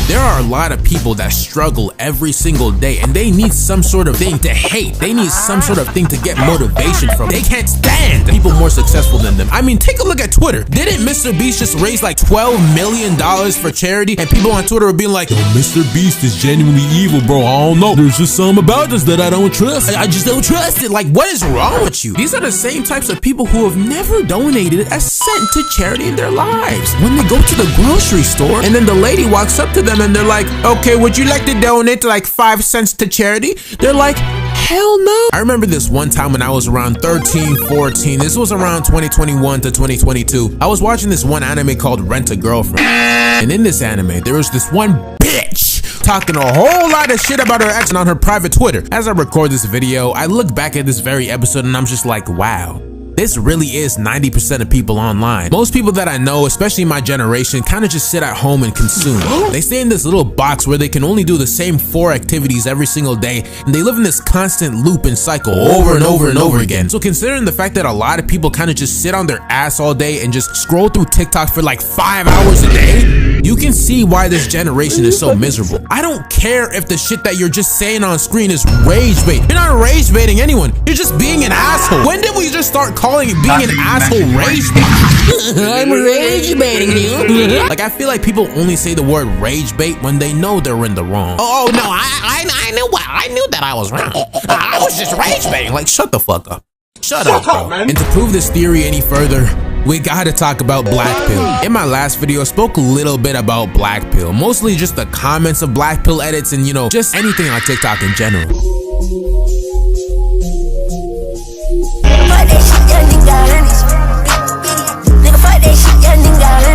There There are a lot of people that struggle every single day and they need some sort of thing to hate. They need some sort of thing to get motivation from. They can't stand people more successful than them. I mean, take a look at Twitter. Didn't Mr. Beast just raise like $12 million for charity? And people on Twitter were being like, yo, Mr. Beast is genuinely evil, bro. I don't know. There's just something about this that I don't trust. I just don't trust it. Like, what is wrong with you? These are the same types of people who have never donated a cent to charity in their lives. When they go to the grocery store and then the lady walks up to them and they're like, okay, would you like to donate like 5 cents to charity? They're like, hell no. I remember this one time when I was around 13, 14. This was around 2021 to 2022. I was watching this one anime called Rent a Girlfriend. And in this anime, there was this one bitch talking a whole lot of shit about her ex on her private Twitter. As I record this video, I look back at this very episode and I'm just like, wow. This really is 90% of people online. Most people that I know, especially my generation, kind of just sit at home and consume. They stay in this little box where they can only do the same 4 activities every single day, and they live in this constant loop and cycle over and over and over again. So considering the fact that a lot of people kind of just sit on their ass all day and just scroll through TikTok for like 5 hours a day, you can see why this generation is so miserable. I don't care if the shit that you're just saying on screen is rage bait. You're not rage baiting anyone. You're just being an asshole. When did we just start calling it being an asshole rage bait? I'm rage baiting you. Like, I feel like people only say the word rage bait when they know they're in the wrong. Oh no, I knew that I was wrong. I was just rage baiting. Like, shut the fuck up. Shut up, bro. Man. And to prove this theory any further, we gotta talk about Blackpill. In my last video, I spoke a little bit about Blackpill, mostly just the comments of Blackpill edits and, you know, just anything on TikTok in general.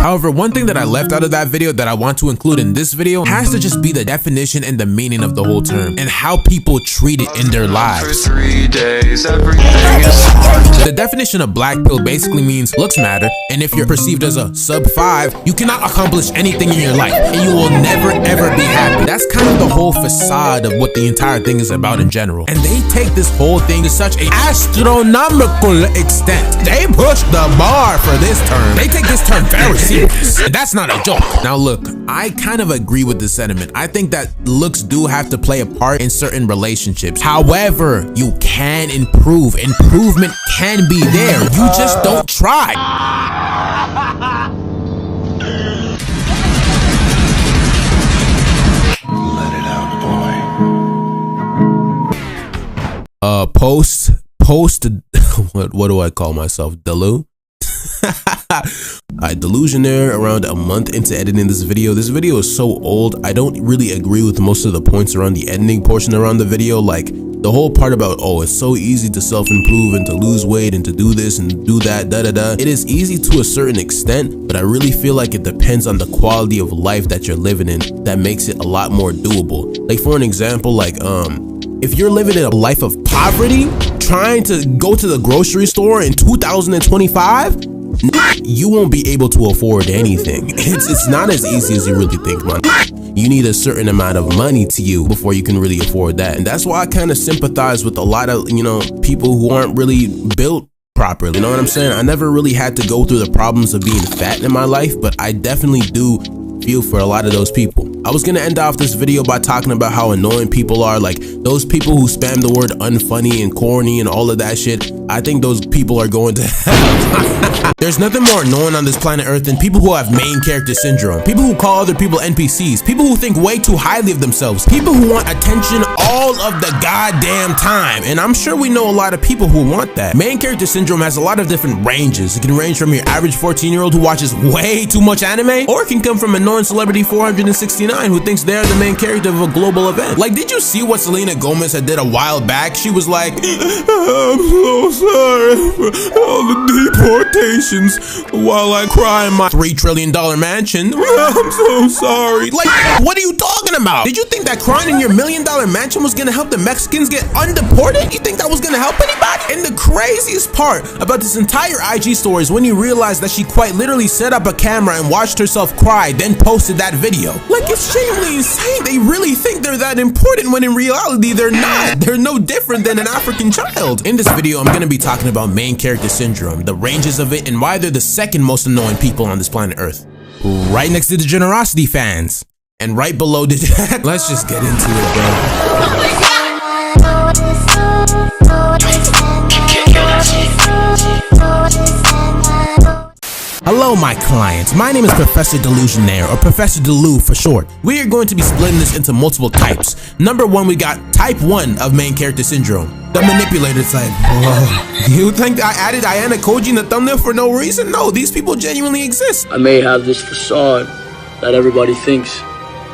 However, one thing that I left out of that video that I want to include in this video has to just be the definition and the meaning of the whole term and how people treat it in their lives. The definition of black pill basically means looks matter, and if you're perceived as a sub 5, you cannot accomplish anything in your life and you will never ever be happy. That's kind of the whole facade of what the entire thing is about in general. And they take this whole thing to such an astronomical extent. They push the bar for this term. They take this term very seriously. That's not a joke. Now look, I kind of agree with this sentiment. I think that looks do have to play a part in certain relationships. However, you can improve. Improvement can be there. You just don't try. Let it out, boy. Post, what do I call myself? Delu? Delusionaire, around a month into editing this video. This video is so old, I don't really agree with most of the points around the editing portion around the video. Like the whole part about, oh, it's so easy to self-improve and to lose weight and to do this and do that, It is easy to a certain extent, but I really feel like it depends on the quality of life that you're living in that makes it a lot more doable. Like for an example, like if you're living in a life of poverty, trying to go to the grocery store in 2025, you won't be able to afford anything. It's not as easy as you really think, man. You need a certain amount of money to you before you can really afford that. And that's why I kind of sympathize with a lot of, you know, people who aren't really built properly. You know what I'm saying? I never really had to go through the problems of being fat in my life, but I definitely do feel for a lot of those people. I was gonna end off this video by talking about how annoying people are, like those people who spam the word unfunny and corny and all of that shit. I think those people are going to hell. There's nothing more annoying on this planet Earth than people who have main character syndrome, people who call other people NPCs, people who think way too highly of themselves, people who want attention all of the goddamn time. And I'm sure we know a lot of people who want that. Main character syndrome has a lot of different ranges. It can range from your average 14-year-old who watches way too much anime, or it can come from annoying celebrity 469 who thinks they're the main character of a global event. Like, did you see what Selena Gomez had did a while back? She was like, I'm so sorry for all the deportations while I cry in my $3 trillion mansion. I'm so sorry. Like, what are you talking about? Did you think that crying in your $1 million mansion was gonna help the Mexicans get undeported? You think that was gonna help anybody? And the craziest part about this entire IG story is when you realize that she quite literally set up a camera and watched herself cry, then posted that video. Like, it's genuinely insane. They really think they're that important when in reality they're not. They're no different than an African child. In this video, I'm gonna be talking about main character syndrome, the ranges of it, and why they're the second most annoying people on this planet Earth, right next to the generosity fans. And right below the let's just get into it, bro. Hello, my clients. My name is Professor Delusionaire, or Professor Delu for short. We are going to be splitting this into multiple types. Number one, we got type 1 of main character syndrome. The manipulator type. Whoa. You think I added Ayana Koji in the thumbnail for no reason? No, these people genuinely exist. I may have this facade that everybody thinks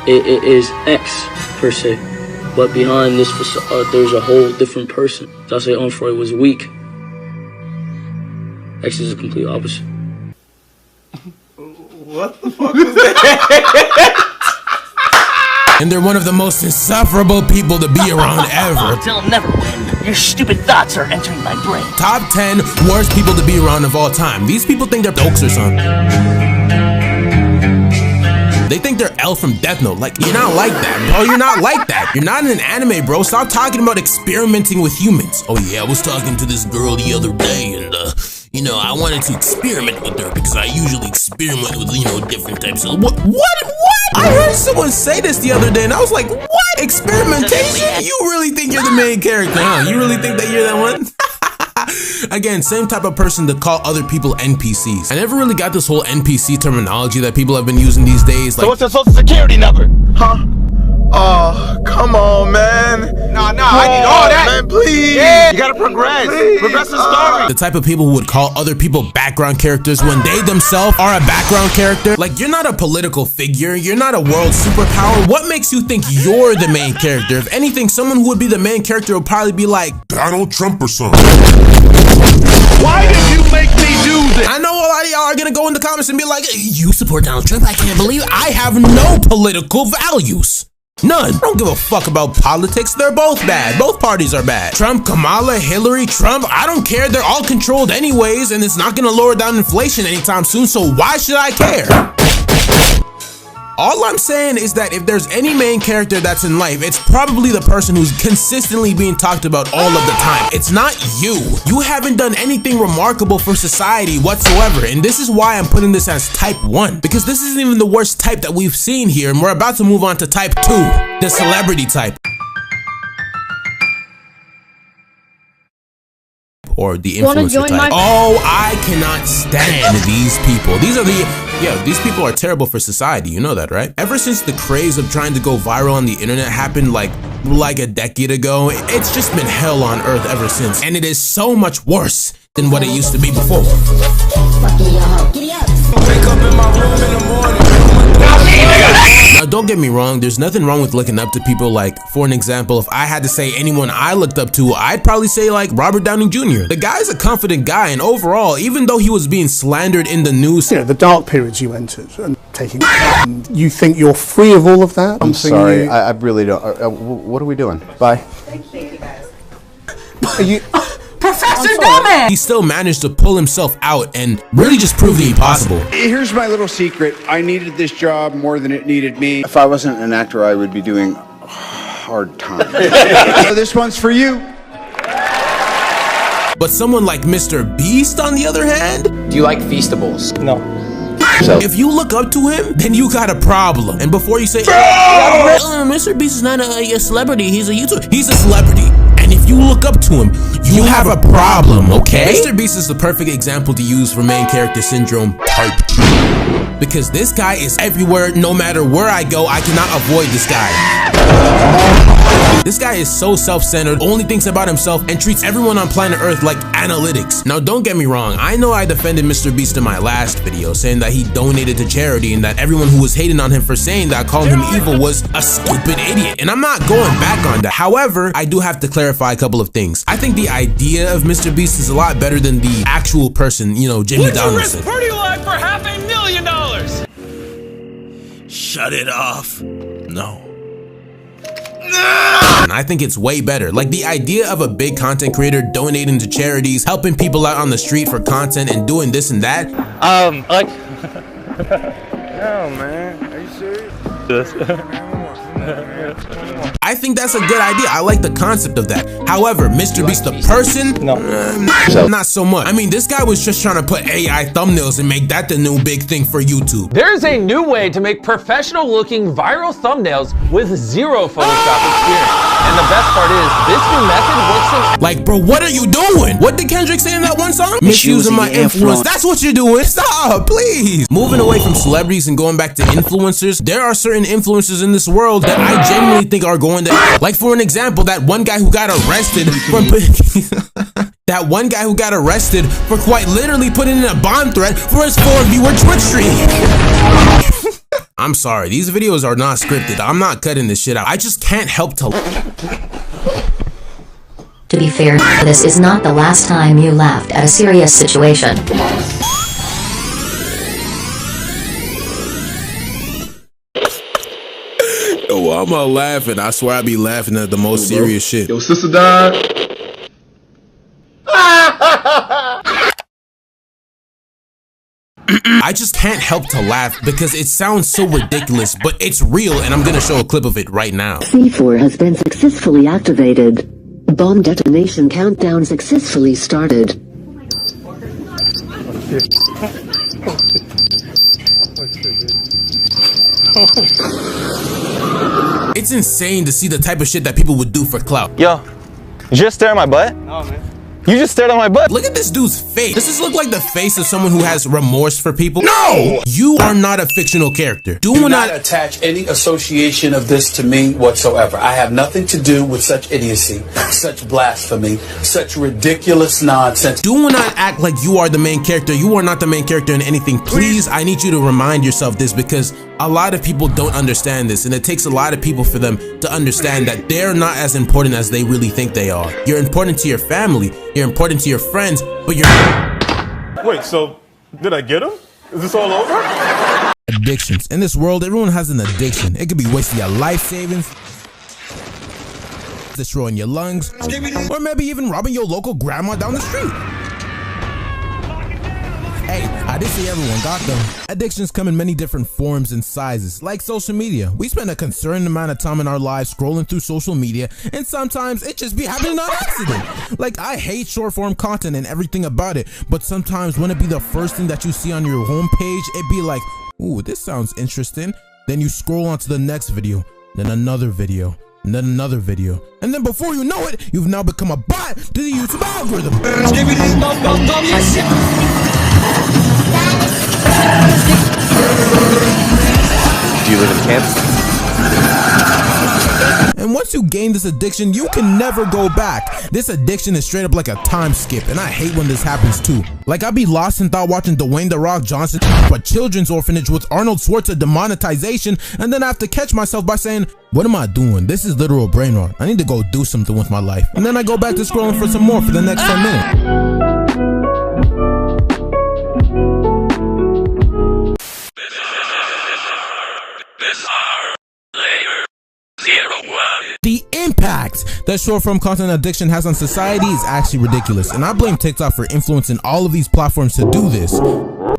it is X, per se. But behind this facade, there's a whole different person. So I say Onfroy was weak. X is the complete opposite. What the fuck was that? And they're one of the most insufferable people to be around ever. They'll never win. Your stupid thoughts are entering my brain. Top 10 worst people to be around of all time. These people think they're jokes or something. They think they're L from Death Note. Like, you're not like that, bro. You're not like that. You're not in an anime, bro. Stop talking about experimenting with humans. Oh yeah, I was talking to this girl the other day and you know, I wanted to experiment with her because I usually experiment with, you know, different types of what? I heard someone say this the other day and I was like, what? Experimentation? You really think you're the main character, huh? You really think that you're that one? Again, same type of person to call other people NPCs. I never really got this whole NPC terminology that people have been using these days. Like, so what's your social security number? Huh? Oh, come on, man. Nah, I need all that. Man, please. Yeah. You gotta progress. Progress the story. The type of people who would call other people background characters when they themselves are a background character. Like, you're not a political figure. You're not a world superpower. What makes you think you're the main character? If anything, someone who would be the main character would probably be like Donald Trump or something. Why did you make me do this? I know a lot of y'all are gonna go in the comments and be like, you support Donald Trump? I can't believe it. I have no political values. None. I don't give a fuck about politics. They're both bad. Both parties are bad. Trump, Kamala, Hillary, Trump. I don't care. They're all controlled anyways, and it's not gonna lower down inflation anytime soon, so why should I care? All I'm saying is that if there's any main character that's in life, it's probably the person who's consistently being talked about all of the time. It's not you. You haven't done anything remarkable for society whatsoever, and this is why I'm putting this as type 1, because this isn't even the worst type that we've seen here, and we're about to move on to type 2, the celebrity type. Or the influencer type. Oh, I cannot stand these people. These people are terrible for society. You know that, right? Ever since the craze of trying to go viral on the internet happened like a decade ago, it's just been hell on earth ever since. And it is so much worse than what it used to be before. Wake up in my room in the morning. Now, don't get me wrong, there's nothing wrong with looking up to people. Like, for an example, if I had to say anyone I looked up to, I'd probably say like Robert Downey Jr. The guy's a confident guy, and overall, even though he was being slandered in the news, you know, the dark periods you entered and taking, and you think you're free of all of that? I'm sorry, I really don't. What are we doing? Bye. Thank you guys. Are you? Professor Dumbass! He still managed to pull himself out and really just prove the impossible. Here's my little secret. I needed this job more than it needed me. If I wasn't an actor, I would be doing hard time. So this one's for you. But someone like Mr. Beast, on the other hand? Do you like Feastables? No. If you look up to him, then you got a problem. And before you say, Mr. Beast is not a celebrity, he's a YouTuber. He's a celebrity. And if you look up to him, you have a problem, okay? Mr. Beast is the perfect example to use for main character syndrome type 2. Because this guy is everywhere. No matter where I go, I cannot avoid this guy. This guy is so self-centered, only thinks about himself, and treats everyone on planet Earth like analytics. Now, don't get me wrong, I know I defended Mr. Beast in my last video, saying that he donated to charity and that everyone who was hating on him for saying that, calling him evil, was a stupid idiot. And I'm not going back on that. However, I do have to clarify a couple of things. I think the idea of Mr. Beast is a lot better than the actual person, you know, Jimmy Donaldson. Would you risk Purdy life for $500,000? Shut it off. No. And I think it's way better. Like, the idea of a big content creator donating to charities, helping people out on the street for content, and doing this and that. Like. No, man. Are you serious? I think that's a good idea. I like the concept of that. However, Mr. Beast the person, not so much. I mean, this guy was just trying to put AI thumbnails and make that the new big thing for YouTube. There's a new way to make professional looking viral thumbnails with zero Photoshop experience. And the best part is, this new method works in— Like, bro, what are you doing? What did Kendrick say in that one song? Misusing my influence. That's what you're doing. Stop, please. Moving away from celebrities and going back to influencers, there are certain influencers in this world that I genuinely think are going to, like, for an example, that one guy who got arrested for that one guy who got arrested for quite literally putting in a bond threat for his 4-viewer Twitch stream. I'm sorry, these videos are not scripted. I'm not cutting this shit out. I just can't help to. To be fair, this is not the last time you laughed at a serious situation. Oh, I'm laughing. I swear I be laughing at the most serious shit. Yo, sister died. I just can't help to laugh because it sounds so ridiculous, but it's real, and I'm gonna show a clip of it right now. C4 has been successfully activated. Bomb detonation countdown successfully started. It's insane to see the type of shit that people would do for clout. Yo, you just stare at my butt? No, man. You just stared at my butt. Look at this dude's face. Does this look like the face of someone who has remorse for people? No! You are not a fictional character. Do not attach any association of this to me whatsoever. I have nothing to do with such idiocy, such blasphemy, such ridiculous nonsense. Do not act like you are the main character. You are not the main character in anything. Please, I need you to remind yourself this, because a lot of people don't understand this, and it takes a lot of people for them to understand that they're not as important as they really think they are. You're important to your family, you're important to your friends, but you're not. Wait, so did I get him? Is this all over? Addictions. In this world, everyone has an addiction. It could be wasting your life savings, destroying your lungs, or maybe even robbing your local grandma down the street. Hey, I did say everyone got them. Addictions come in many different forms and sizes, like social media. We spend a concerned amount of time in our lives scrolling through social media, and sometimes it just be happening on accident. Like, I hate short form content and everything about it, but sometimes when it be the first thing that you see on your homepage, it be like, ooh, this sounds interesting. Then you scroll on to the next video, then another video, and then another video, and then before you know it, you've now become a bot to the YouTube algorithm. Do you live in Kansas? And once you gain this addiction, you can never go back. This addiction is straight up like a time skip, and I hate when this happens too. Like, I'd be lost in thought watching Dwayne "The Rock" Johnson a children's orphanage with Arnold Schwarzenegger demonetization, and then I have to catch myself by saying, what am I doing? This is literal brain rot. I need to go do something with my life. And then I go back to scrolling for some more for the next 10 minutes. The impact that short form content addiction has on society is actually ridiculous, and I blame TikTok for influencing all of these platforms to do this.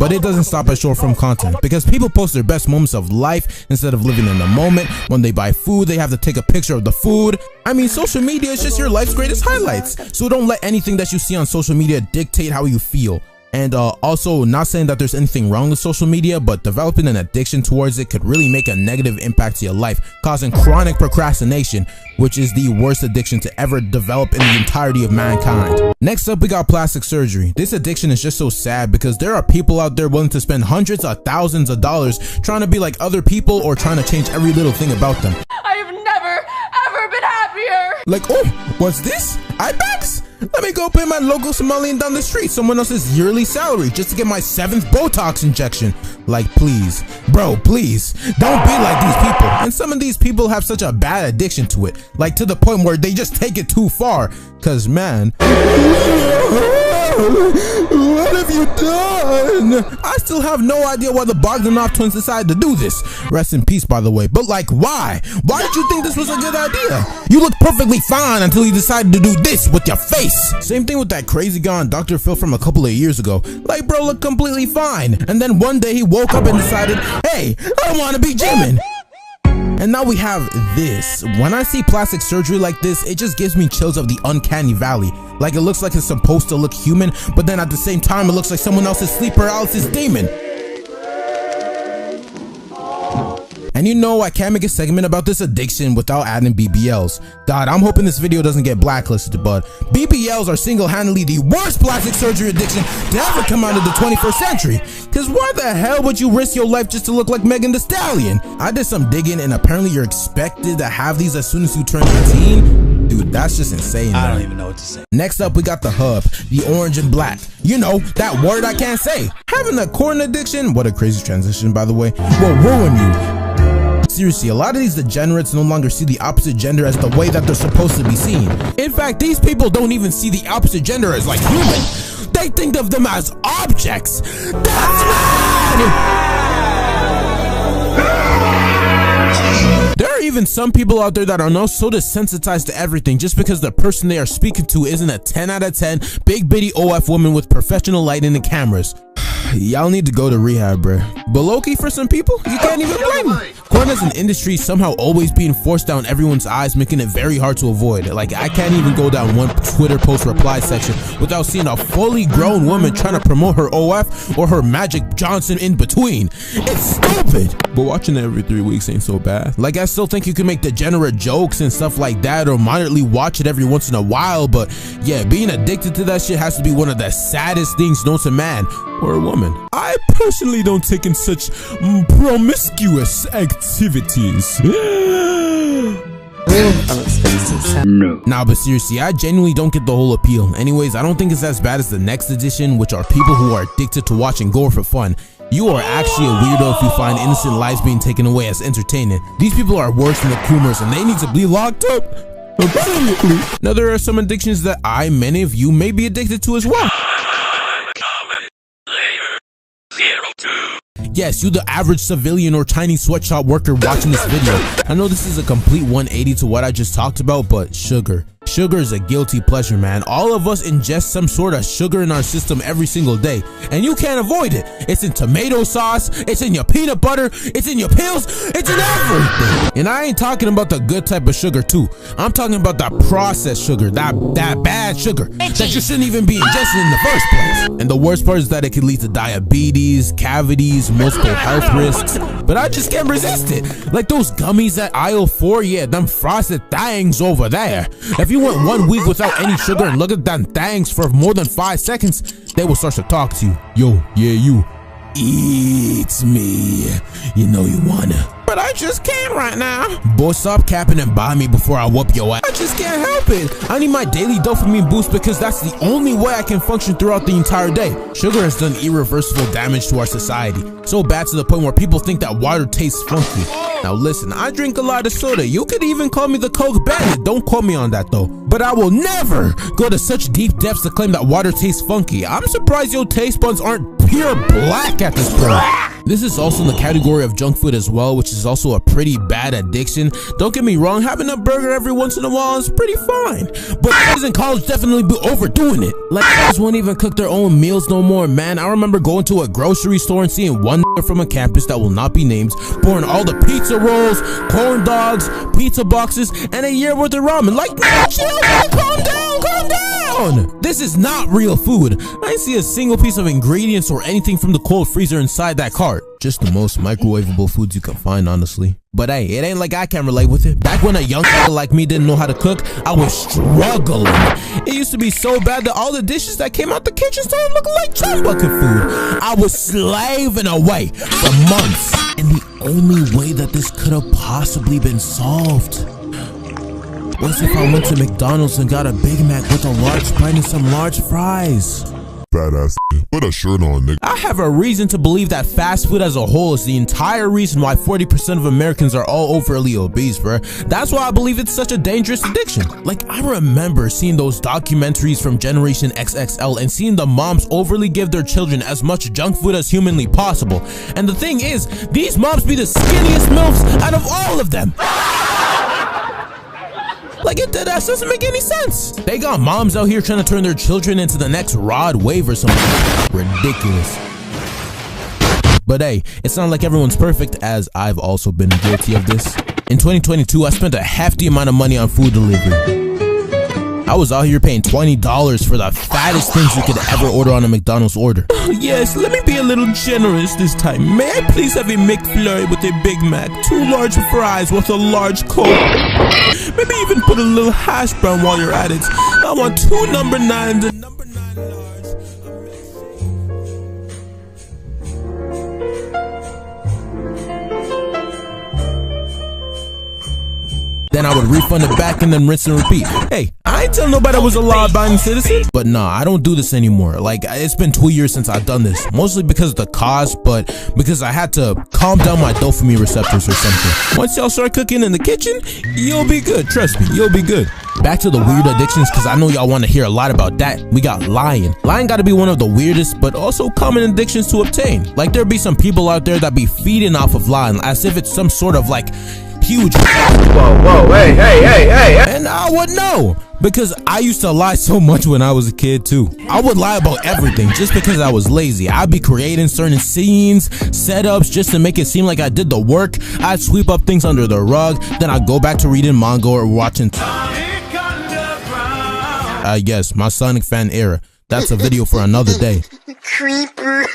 But it doesn't stop at short form content, because people post their best moments of life instead of living in the moment. When they buy food, they have to take a picture of the food. I mean, social media is just your life's greatest highlights, so don't let anything that you see on social media dictate how you feel. And also, not saying that there's anything wrong with social media, but developing an addiction towards it could really make a negative impact to your life, causing chronic procrastination, which is the worst addiction to ever develop in the entirety of mankind. Next up, we got plastic surgery. This addiction is just so sad because there are people out there willing to spend hundreds of thousands of dollars trying to be like other people or trying to change every little thing about them. I have never, ever been happier. Like, oh, what's this? IBACs? Let me go pay my local Somalian down the street someone else's yearly salary just to get my 7th Botox injection. Like, please, bro, please, don't be like these people. And some of these people have such a bad addiction to it, like to the point where they just take it too far. Cause man, what have you done? I still have no idea why the Bogdanov twins decided to do this. Rest in peace, by the way. But like, why? Why did you think this was a good idea? You looked perfectly fine until you decided to do this with your face. Same thing with that crazy guy on Dr. Phil from a couple of years ago. Like, bro looked completely fine. And then one day he woke up and decided, hey, I want to be gymming. And now we have this. When I see plastic surgery like this, it just gives me chills of the uncanny valley. Like it looks like it's supposed to look human, but then at the same time it looks like someone else's sleep paralysis demon. And you know I can't make a segment about this addiction without adding BBLs. God, I'm hoping this video doesn't get blacklisted, but BBLs are single-handedly the worst plastic surgery addiction to ever come out of the 21st century. Cause why the hell would you risk your life just to look like Megan Thee Stallion? I did some digging and apparently you're expected to have these as soon as you turn 18. Dude, that's just insane. I don't even know what to say. Next up, we got the hub, the orange and black. You know, that word I can't say. Having a corn addiction, what a crazy transition by the way, will ruin you. Seriously, a lot of these degenerates no longer see the opposite gender as the way that they're supposed to be seen. In fact, these people don't even see the opposite gender as like human. They think of them as objects. That's There are even some people out there that are now so desensitized to everything just because the person they are speaking to isn't a 10 out of 10 big bitty OF woman with professional lighting and cameras. Y'all need to go to rehab, bruh. But low-key for some people, you can't even blame them. Corn as an industry somehow always being forced down everyone's eyes, making it very hard to avoid. Like, I can't even go down one Twitter post reply section without seeing a fully grown woman trying to promote her OF or her Magic Johnson in between. It's stupid. But watching it every 3 weeks ain't so bad. Like, I still think you can make degenerate jokes and stuff like that or moderately watch it every once in a while, but yeah, being addicted to that shit has to be one of the saddest things known to man or a woman. I personally don't take in such promiscuous activities. No. Nah, but seriously, I genuinely don't get the whole appeal. Anyways, I don't think it's as bad as the next edition, which are people who are addicted to watching gore for fun. You are actually a weirdo if you find innocent lives being taken away as entertainment. These people are worse than the Coomers and they need to be locked up immediately. Now, there are some addictions that many of you may be addicted to as well. Yes, you the average civilian or tiny sweatshop worker watching this video. I know this is a complete 180 to what I just talked about, but sugar. Sugar is a guilty pleasure, man. All of us ingest some sort of sugar in our system every single day, and you can't avoid it. It's in tomato sauce, it's in your peanut butter, it's in your pills, it's in everything. And I ain't talking about the good type of sugar too. I'm talking about that processed sugar, that bad sugar that you shouldn't even be ingesting in the first place. And the worst part is that it can lead to diabetes, cavities, multiple health risks. But I just can't resist it. Like those gummies at aisle 4, yeah, them frosted things over there. If you went 1 week without any sugar and look at them things for more than 5 seconds, they will start to talk to you. Yo, yeah, you. Eat me. You know you wanna. But I just can't right now. Boy, stop capping and buy me before I whoop your ass. I just can't help it. I need my daily dopamine boost because that's the only way I can function throughout the entire day. Sugar has done irreversible damage to our society. So bad to the point where people think that water tastes funky. Now listen, I drink a lot of soda. You could even call me the Coke Bandit. Don't quote me on that though. But I will never go to such deep depths to claim that water tastes funky. I'm surprised your taste buds aren't pure black at this point. This is also in the category of junk food as well, which is also a pretty bad addiction. Don't get me wrong, having a burger every once in a while is pretty fine, but guys in college definitely be overdoing it. Like guys won't even cook their own meals no more, man. I remember going to a grocery store and seeing one from a campus that will not be named pouring all the pizza rolls, corn dogs, pizza boxes, and a year worth of ramen. Like, no, chill, man, calm down, calm down. This is not real food. I didn't see a single piece of ingredients or anything from the cold freezer inside that cart. Just the most microwavable foods you can find, honestly. But hey, it ain't like I can relate with it. Back when a young like me didn't know how to cook, I was struggling. It used to be so bad that all the dishes that came out the kitchen started looking like chop bucket food. I was slaving away for months. And the only way that this could have possibly been solved was if I went to McDonald's and got a Big Mac with a large Sprite and some large fries. Badass. Put a shirt on, nigga. I have a reason to believe that fast food as a whole is the entire reason why 40% of Americans are all overly obese, bro. That's why I believe it's such a dangerous addiction. Like, I remember seeing those documentaries from Generation XXL and seeing the moms overly give their children as much junk food as humanly possible. And the thing is, these moms be the skinniest MILFs out of all of them. Like, that doesn't make any sense. They got moms out here trying to turn their children into the next Rod Wave or something. Ridiculous. But hey, it's not like everyone's perfect, as I've also been guilty of this. In 2022, I spent a hefty amount of money on food delivery. I was out here paying $20 for the fattest things you could ever order on a McDonald's order. Yes, let me be a little generous this time. May I please have a McFlurry with a Big Mac, 2 large fries with a large Coke? Maybe even put a little hash brown while you're at it. I want 2 number 9s and number 9 large. Then I would refund it back and then rinse and repeat. Hey, I ain't tell nobody I was a law-abiding citizen. But nah, I don't do this anymore. Like, it's been 2 years since I've done this. Mostly because of the cost, but because I had to calm down my dopamine receptors or something. Once y'all start cooking in the kitchen, you'll be good. Trust me, you'll be good. Back to the weird addictions, because I know y'all want to hear a lot about that. We got lying. Lying got to be one of the weirdest, but also common addictions to obtain. Like, there be some people out there that be feeding off of lying as if it's some sort of like huge. Whoa, hey. And I would know, because I used to lie so much when I was a kid too. I would lie about everything just because I was lazy. I'd be creating certain scenes, setups just to make it seem like I did the work. I'd sweep up things under the rug, then I'd go back to reading manga or watching yes, my Sonic fan era. That's a video for another day. Creeper.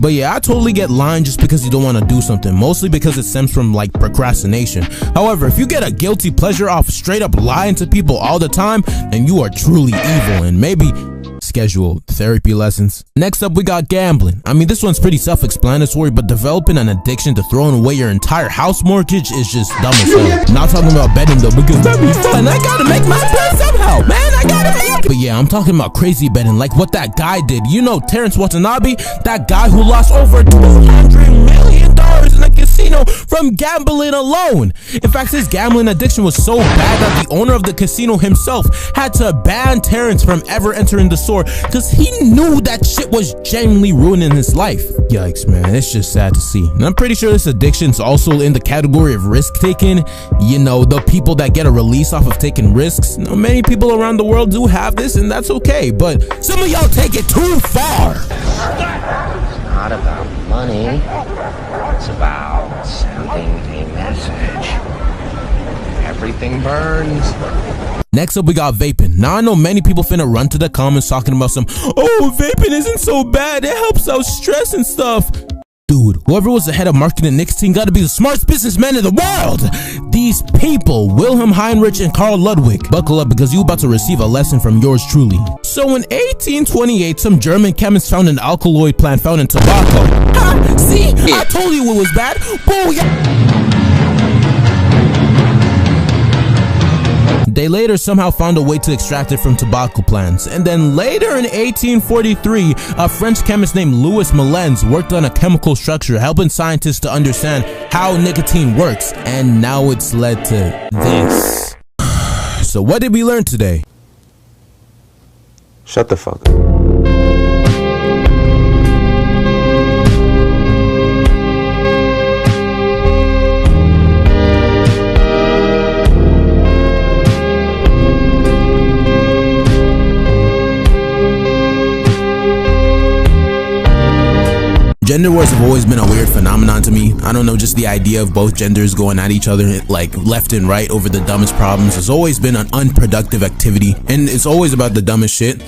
But yeah, I totally get lying just because you don't want to do something, mostly because it stems from like procrastination. However, if you get a guilty pleasure off straight up lying to people all the time, then you are truly evil, and maybe schedule therapy lessons. Next up, we got gambling. I mean, this one's pretty self-explanatory, but developing an addiction to throwing away your entire house mortgage is just dumb as hell. Not talking about betting though, because that'd be fun. I gotta make my play somehow, man. I gotta make it. But yeah, I'm talking about crazy betting, like what that guy did. You know, Terrence Watanabe, that guy who lost over $200 million in a casino from gambling alone. In fact, his gambling addiction was so bad that the owner of the casino himself had to ban Terrence from ever entering the store because he knew that shit was genuinely ruining his life. Yikes, man, it's just sad to see. And I'm pretty sure this addiction's also in the category of risk-taking. You know, the people that get a release off of taking risks. Now, many people around the world do have this, and that's okay, but some of y'all take it too far. It's not about money. It's about sending a message. Everything burns. Next up, we got vaping. Now, I know many people finna run to the comments talking about oh, vaping isn't so bad. It helps out stress and stuff. Dude, whoever was the head of marketing and nicotine gotta be the smartest businessman in the world. These people, Wilhelm Heinrich and Carl Ludwig. Buckle up because you about to receive a lesson from yours truly. So in 1828, some German chemists found an alkaloid plant found in tobacco. Ha! See? I told you it was bad. Booyah! They later somehow found a way to extract it from tobacco plants. And then later in 1843, a French chemist named Louis Malens worked on a chemical structure, helping scientists to understand how nicotine works. And now it's led to this. So what did we learn today? Shut the fuck up. Gender wars have always been a weird phenomenon to me. I don't know, just the idea of both genders going at each other like left and right over the dumbest problems has always been an unproductive activity, and it's always about the dumbest shit.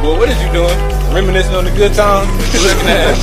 Well, what is you doing? Reminiscing on the good times? Looking at.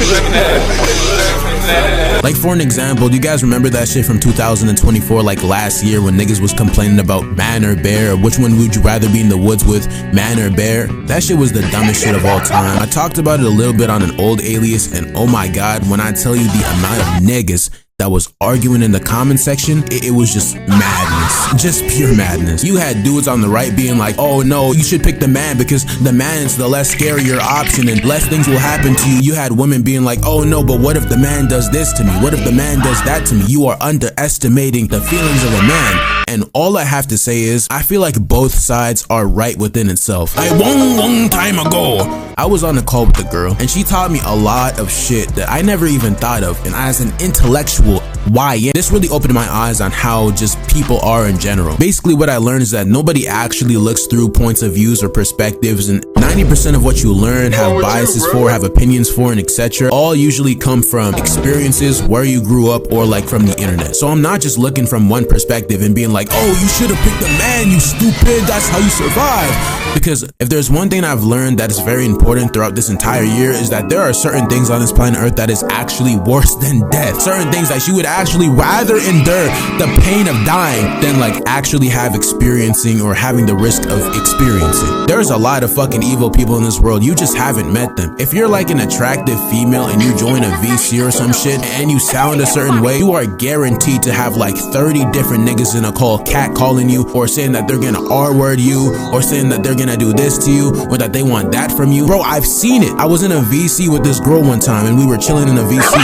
Like, for an example, do you guys remember that shit from 2024, like last year, when niggas was complaining about man or bear, or which one would you rather be in the woods with, man or bear? That shit was the dumbest shit of all time. I talked about it a little bit on an old alias, and oh my god, when I tell you the amount of niggas that was arguing in the comment section, it was just madness. Just pure madness. You had dudes on the right being like, oh no, you should pick the man because the man is the less scarier option and less things will happen to you. You had women being like, oh no, but what if the man does this to me? What if the man does that to me? You are underestimating the feelings of a man. And all I have to say is, I feel like both sides are right within itself. Like long time ago, I was on a call with a girl and she taught me a lot of shit that I never even thought of. And as an intellectual YN, this really opened my eyes on how just people are in general. Basically what I learned is that nobody actually looks through points of views or perspectives, and 90% of what you learn, have biases for, have opinions for, and etc. all usually come from experiences, where you grew up, or like from the internet. So I'm not just looking from one perspective and being like, oh, you should have picked a man, you stupid, that's how you survive. Because if there's one thing I've learned that is very important throughout this entire year, is that there are certain things on this planet Earth that is actually worse than death. Certain things that you would actually rather endure the pain of dying than like actually have experiencing or having the risk of experiencing. There's a lot of fucking evil people in this world, you just haven't met them. If you're like an attractive female and you join a VC or some shit and you sound a certain way, you are guaranteed to have like 30 different niggas in a call catcalling you, or saying that they're gonna R-word you, or saying that they're gonna do this to you, or that they want that from you. Bro, I've seen it. I was in a VC with this girl one time and we were chilling in a VC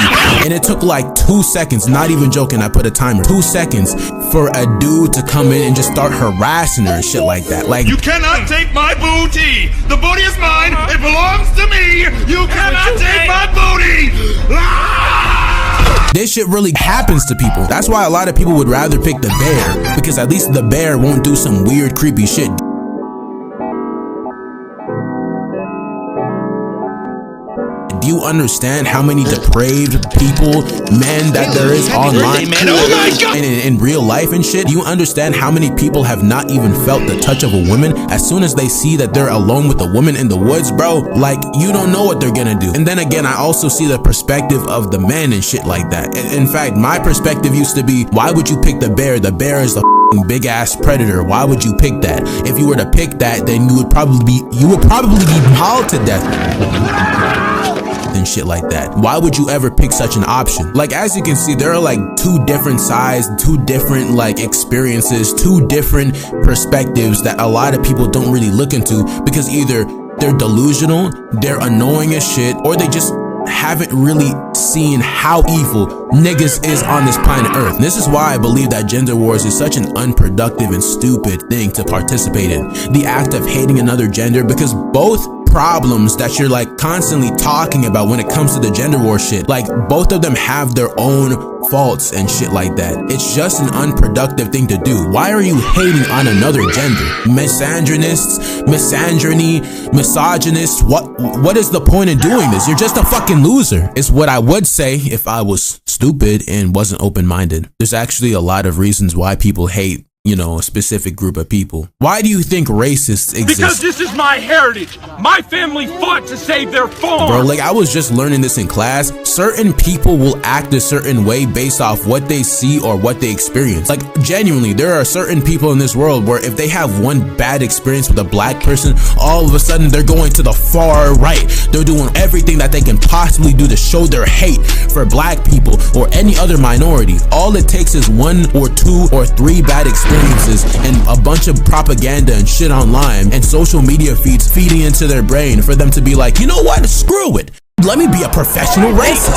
and it took like 2 seconds, not even joking, I put a timer, 2 seconds for a dude to come in and just start harassing her and shit like that. Like, you cannot take my booty. The booty is mine. It belongs to me. You cannot take my booty. this shit really happens to people. That's why a lot of people would rather pick the bear, because at least the bear won't do some weird creepy shit. Do you understand how many depraved people, men, that there is online and in real life and shit? Do you understand how many people have not even felt the touch of a woman as soon as they see that they're alone with a woman in the woods, bro? Like, you don't know what they're gonna do. And then again, I also see the perspective of the men and shit like that. In fact, my perspective used to be, why would you pick the bear? The bear is the big ass predator. Why would you pick that? If you were to pick that, then you would probably be mauled to death and shit like that. Why would you ever pick such an option? Like, as you can see, there are like 2 different sides, 2 different like experiences, 2 different perspectives that a lot of people don't really look into, because either they're delusional, they're annoying as shit, or they just haven't really seen how evil niggas is on this planet Earth. And this is why I believe that gender wars is such an unproductive and stupid thing to participate in. The act of hating another gender, because both problems that you're like constantly talking about when it comes to the gender war shit, like both of them have their own faults and shit like that. It's just an unproductive thing to do. Why are you hating on another gender? Misogynists, misogyny, misogynists, what is the point in doing this? You're just a fucking loser, is what I would say if I was stupid and wasn't open-minded. There's actually a lot of reasons why people hate, you know, a specific group of people. Why do you think racists exist? Because this is my heritage. My family fought to save their farm. Bro, like I was just learning this in class. Certain people will act a certain way based off what they see or what they experience. Like, genuinely, there are certain people in this world where if they have one bad experience with a black person, all of a sudden they're going to the far right. They're doing everything that they can possibly do to show their hate for black people or any other minority. All it takes is 1 or 2 or 3 bad experiences and a bunch of propaganda and shit online and social media feeds feeding into their brain for them to be like, you know what, screw it, let me be a professional racist.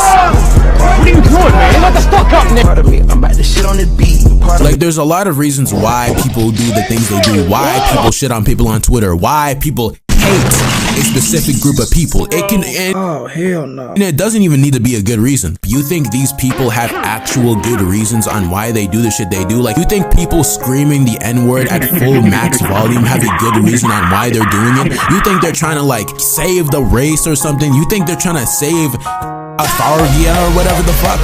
What are you doing, man? What the fuck up, nigga? I'm about to shit on this beat. Like, there's a lot of reasons why people do the things they do, why people shit on people on Twitter, why people hate a specific group of people. It can, oh hell no. And it doesn't even need to be a good reason. You think these people have actual good reasons on why they do the shit they do? Like, you think people screaming the N-word at full max volume have a good reason on why they're doing it? You think they're trying to like save the race or something? You think they're trying to save Authority or whatever the fuck?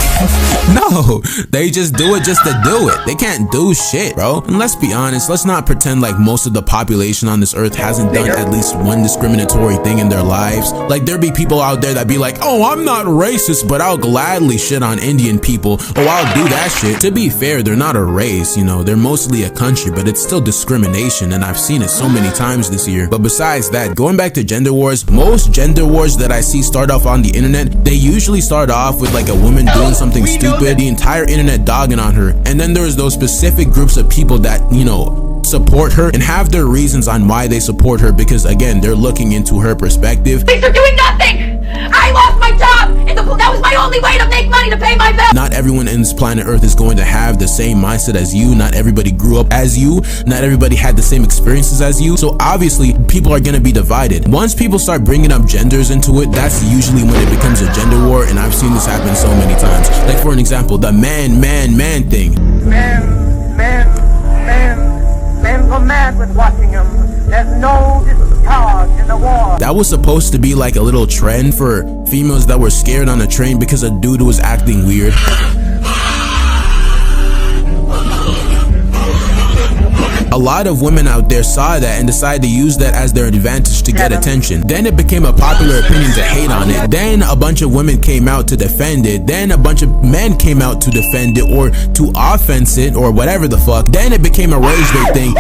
No, they just do it just to do it. They can't do shit, bro. And let's be honest, let's not pretend like most of the population on this earth hasn't done at least one discriminatory thing in their lives. Like, there be people out there that be like, oh, I'm not racist, but I'll gladly shit on Indian people. Oh, I'll do that shit. To be fair, they're not a race, you know, they're mostly a country, but it's still discrimination, and I've seen it so many times this year. But besides that, going back to gender wars, most gender wars that I see start off on the internet, they usually start off with like a woman doing something stupid, the entire internet dogging on her, and then there's those specific groups of people that, you know, support her and have their reasons on why they support her, because again, they're looking into her perspective. Thanks for doing nothing! I lost my job! job. That was my only way to make money to pay my bills. Not everyone in this planet Earth is going to have the same mindset as you. Not everybody grew up as you. Not everybody had the same experiences as you. So obviously, people are going to be divided. Once people start bringing up genders into it, that's usually when it becomes a gender war. And I've seen this happen so many times. Like, for an example, the man thing. Men go mad with watching them. There's no discharge in the war. That was supposed to be like a little trend for females that were scared on a train because a dude was acting weird. A lot of women out there saw that and decided to use that as their advantage to get attention. Then it became a popular opinion to hate on it. Then a bunch of women came out to defend it. Then a bunch of men came out to defend it or to offense it or whatever the fuck. Then it became a rage bait thing.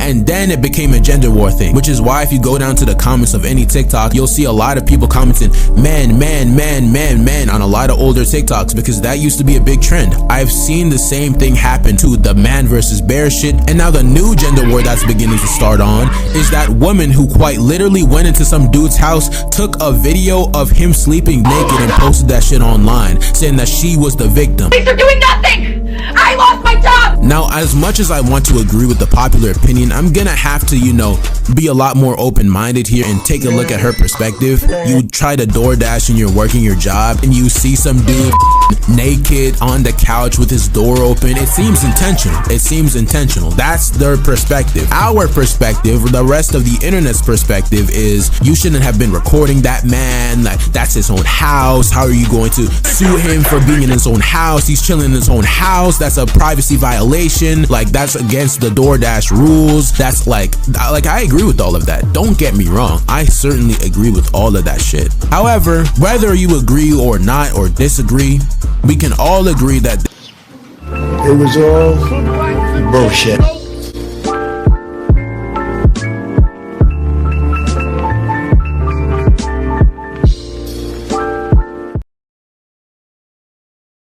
And then it became a gender war thing, which is why if you go down to the comments of any TikTok, you'll see a lot of people commenting man on a lot of older TikToks, because that used to be a big trend. I've seen the same thing happen to the man versus bear shit. And now the new gender war that's beginning to start on is that woman who quite literally went into some dude's house, took a video of him sleeping naked and posted that shit online, saying that she was the victim. These are doing nothing. I lost my job. Now, as much as I want to agree with the popular opinion, I'm gonna have to, be a lot more open-minded here and take a look at her perspective. You try to DoorDash and you're working your job and you see some dude naked on the couch with his door open. It seems intentional. It seems intentional. That's their perspective. Our perspective, the rest of the internet's perspective, is you shouldn't have been recording that man. Like, that's his own house. How are you going to sue him for being in his own house? He's chilling in his own house. That's a privacy violation. Like, that's against the DoorDash rules. That's like I agree with all of that. Don't get me wrong. I certainly agree with all of that shit. However, whether you agree or not or disagree, we can all agree that it was all bullshit.